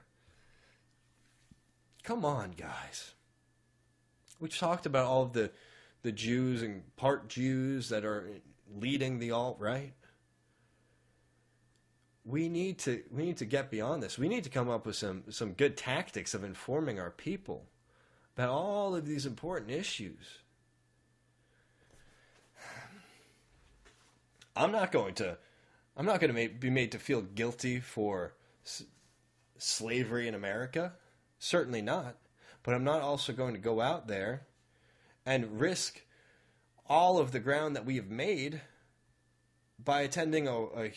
[SPEAKER 1] Come on, guys. We've talked about all of the Jews and part Jews that are leading the alt-right. We need to get beyond this. We need to come up with some good tactics of informing our people about all of these important issues. I'm not going to be made to feel guilty for slavery in America. Certainly not. But I'm not also going to go out there and risk all of the ground that we have made by attending a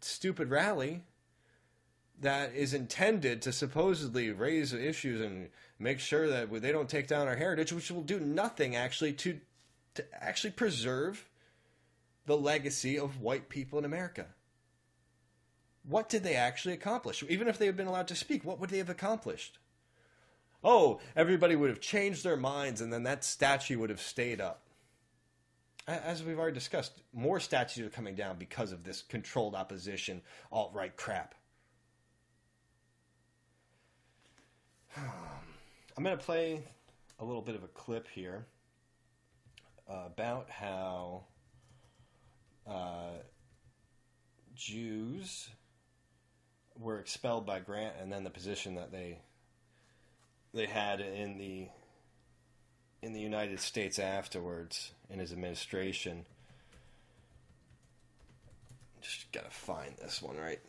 [SPEAKER 1] stupid rally that is intended to supposedly raise issues and make sure that they don't take down our heritage, which will do nothing actually to actually preserve the legacy of white people in America. What did they actually accomplish? Even if they had been allowed to speak, what would they have accomplished? Oh, everybody would have changed their minds and then that statue would have stayed up. As we've already discussed, more statues are coming down because of this controlled opposition, alt-right crap. I'm going to play a little bit of a clip here about how Jews were expelled by Grant and then the position that they had in the United States afterwards in his administration. Just gotta find this one right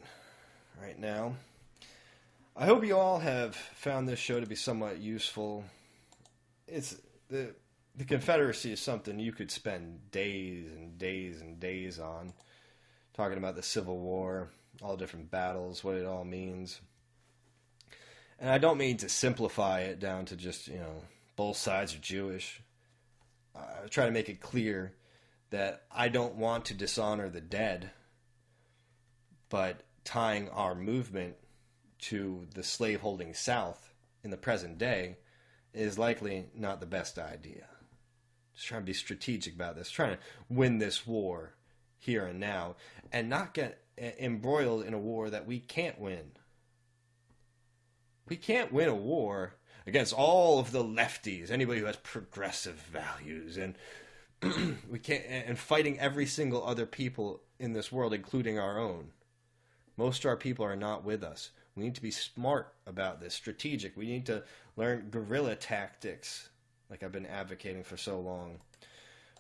[SPEAKER 1] now. I hope you all have found this show to be somewhat useful. It's the Confederacy is something you could spend days and days and days on, talking about the Civil War, all different battles, what it all means. And I don't mean to simplify it down to just, both sides are Jewish. I try to make it clear that I don't want to dishonor the dead, but tying our movement to the slave-holding South in the present day is likely not the best idea. Just trying to be strategic about this, trying to win this war here and now, and not get embroiled in a war that we can't win. We can't win a war against all of the lefties, anybody who has progressive values, and we can't, and fighting every single other people in this world, including our own. Most of our people are not with us. We need to be smart about this, strategic. We need to learn guerrilla tactics, like I've been advocating for so long.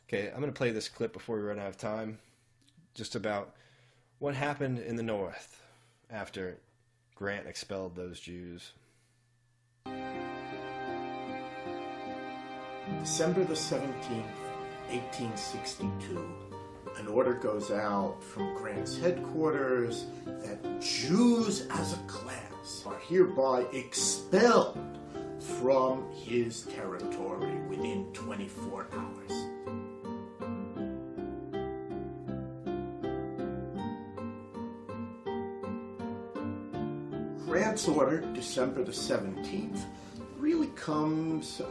[SPEAKER 1] Okay, I'm going to play this clip before we run out of time, just about what happened in the North after Grant expelled those Jews.
[SPEAKER 16] December the 17th, 1862, an order goes out from Grant's headquarters that Jews as a class are hereby expelled from his territory within 24 hours. Grant's order, December the 17th, really comes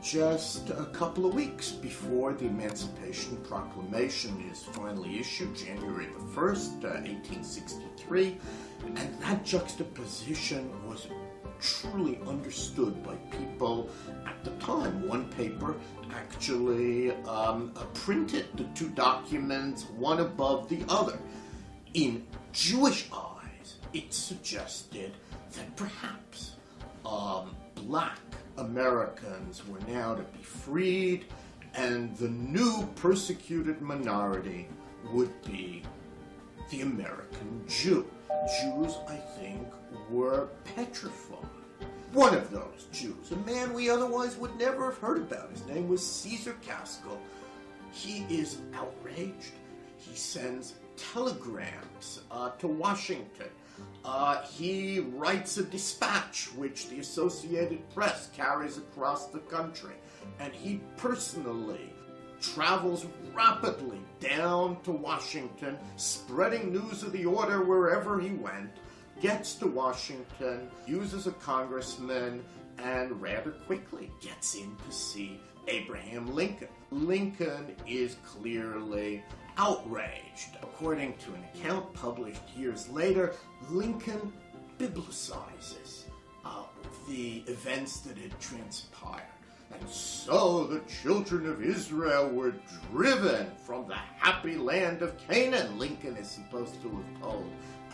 [SPEAKER 16] just a couple of weeks before the Emancipation Proclamation is finally issued, January the 1st, 1863, and that juxtaposition was truly understood by people at the time. One paper actually printed the two documents one above the other. In Jewish eyes, it suggested that perhaps black Americans were now to be freed, and the new persecuted minority would be the American Jew. Jews, I think, were petrified One of those Jews, a man we otherwise would never have heard about, his name was Caesar Gaskell. He is outraged. He sends telegrams to Washington. He writes a dispatch which the Associated Press carries across the country. And he personally travels rapidly down to Washington, spreading news of the order wherever he went, gets to Washington, uses a congressman, and rather quickly gets in to see Abraham Lincoln. Lincoln is clearly outraged. According to an account published years later, Lincoln biblicizes the events that had transpired. And so the children of Israel were driven from the happy land of Canaan, Lincoln is supposed to have told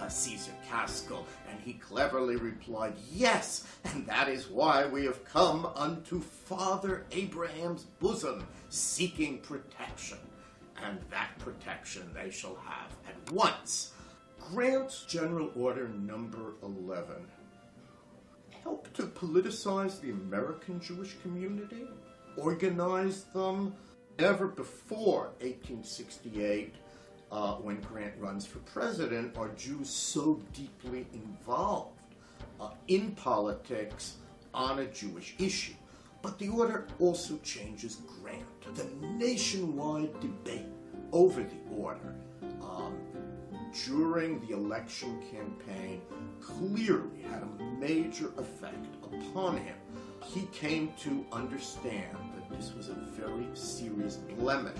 [SPEAKER 16] Caesar Gaskell, and he cleverly replied, yes, and that is why we have come unto Father Abraham's bosom, seeking protection. And that protection they shall have at once. Grant's General Order Number 11 helped to politicize the American Jewish community, organize them. Never before 1868, when Grant runs for president, are Jews so deeply involved in politics on a Jewish issue. But the order also changes Grant. The nationwide debate over the order during the election campaign clearly had a major effect upon him. He came to understand that this was a very serious blemish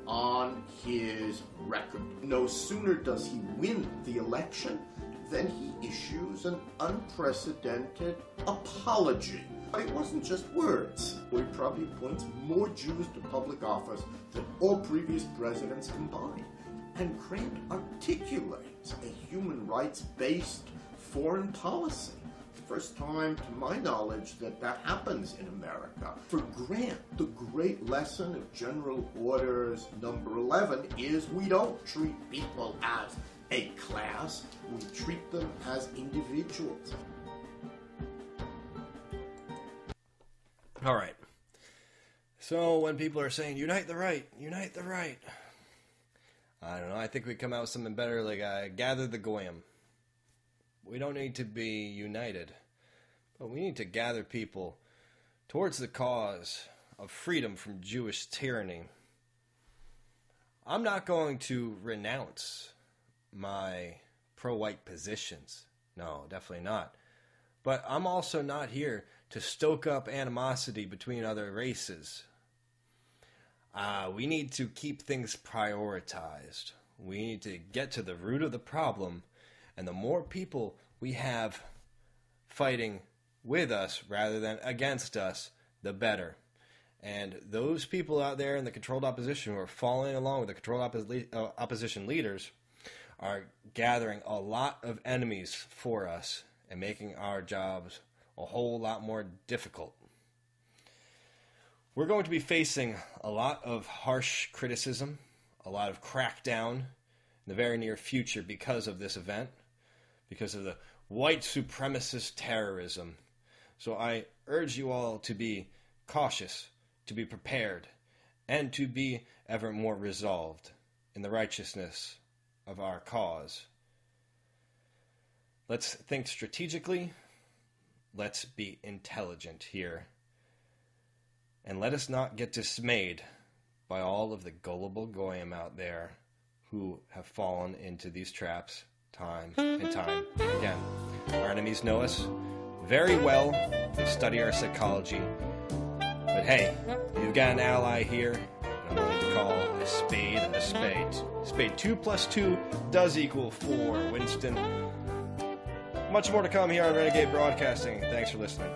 [SPEAKER 16] on his record. No sooner does he win the election than he issues an unprecedented apology. But it wasn't just words. He probably appoints more Jews to public office than all previous presidents combined. And Grant articulates a human rights-based foreign policy. First time, to my knowledge, that happens in America. For Grant, the great lesson of General Orders Number 11 is we don't treat people as a class, we treat them as individuals.
[SPEAKER 1] All right. So when people are saying, unite the right, I don't know, I think we come out with something better like gather the goyim. We don't need to be united, but we need to gather people towards the cause of freedom from Jewish tyranny. I'm not going to renounce my pro-white positions. No, definitely not. But I'm also not here to stoke up animosity between other races. We need to keep things prioritized. We need to get to the root of the problem, and the more people we have fighting with us rather than against us, the better. And those people out there in the controlled opposition who are following along with the controlled opposition leaders are gathering a lot of enemies for us and making our jobs a whole lot more difficult. We're going to be facing a lot of harsh criticism, a lot of crackdown in the very near future because of this event, because of the white supremacist terrorism. So I urge you all to be cautious, to be prepared, and to be ever more resolved in the righteousness of our cause. Let's think strategically. Let's be intelligent here. And let us not get dismayed by all of the gullible goyim out there who have fallen into these traps time and time again. Our enemies know us very well. They study our psychology. But hey, you've got an ally here. I'm willing to call a spade a spade. Spade 2 plus 2 does equal 4, Winston. Much more to come here on Renegade Broadcasting. Thanks for listening.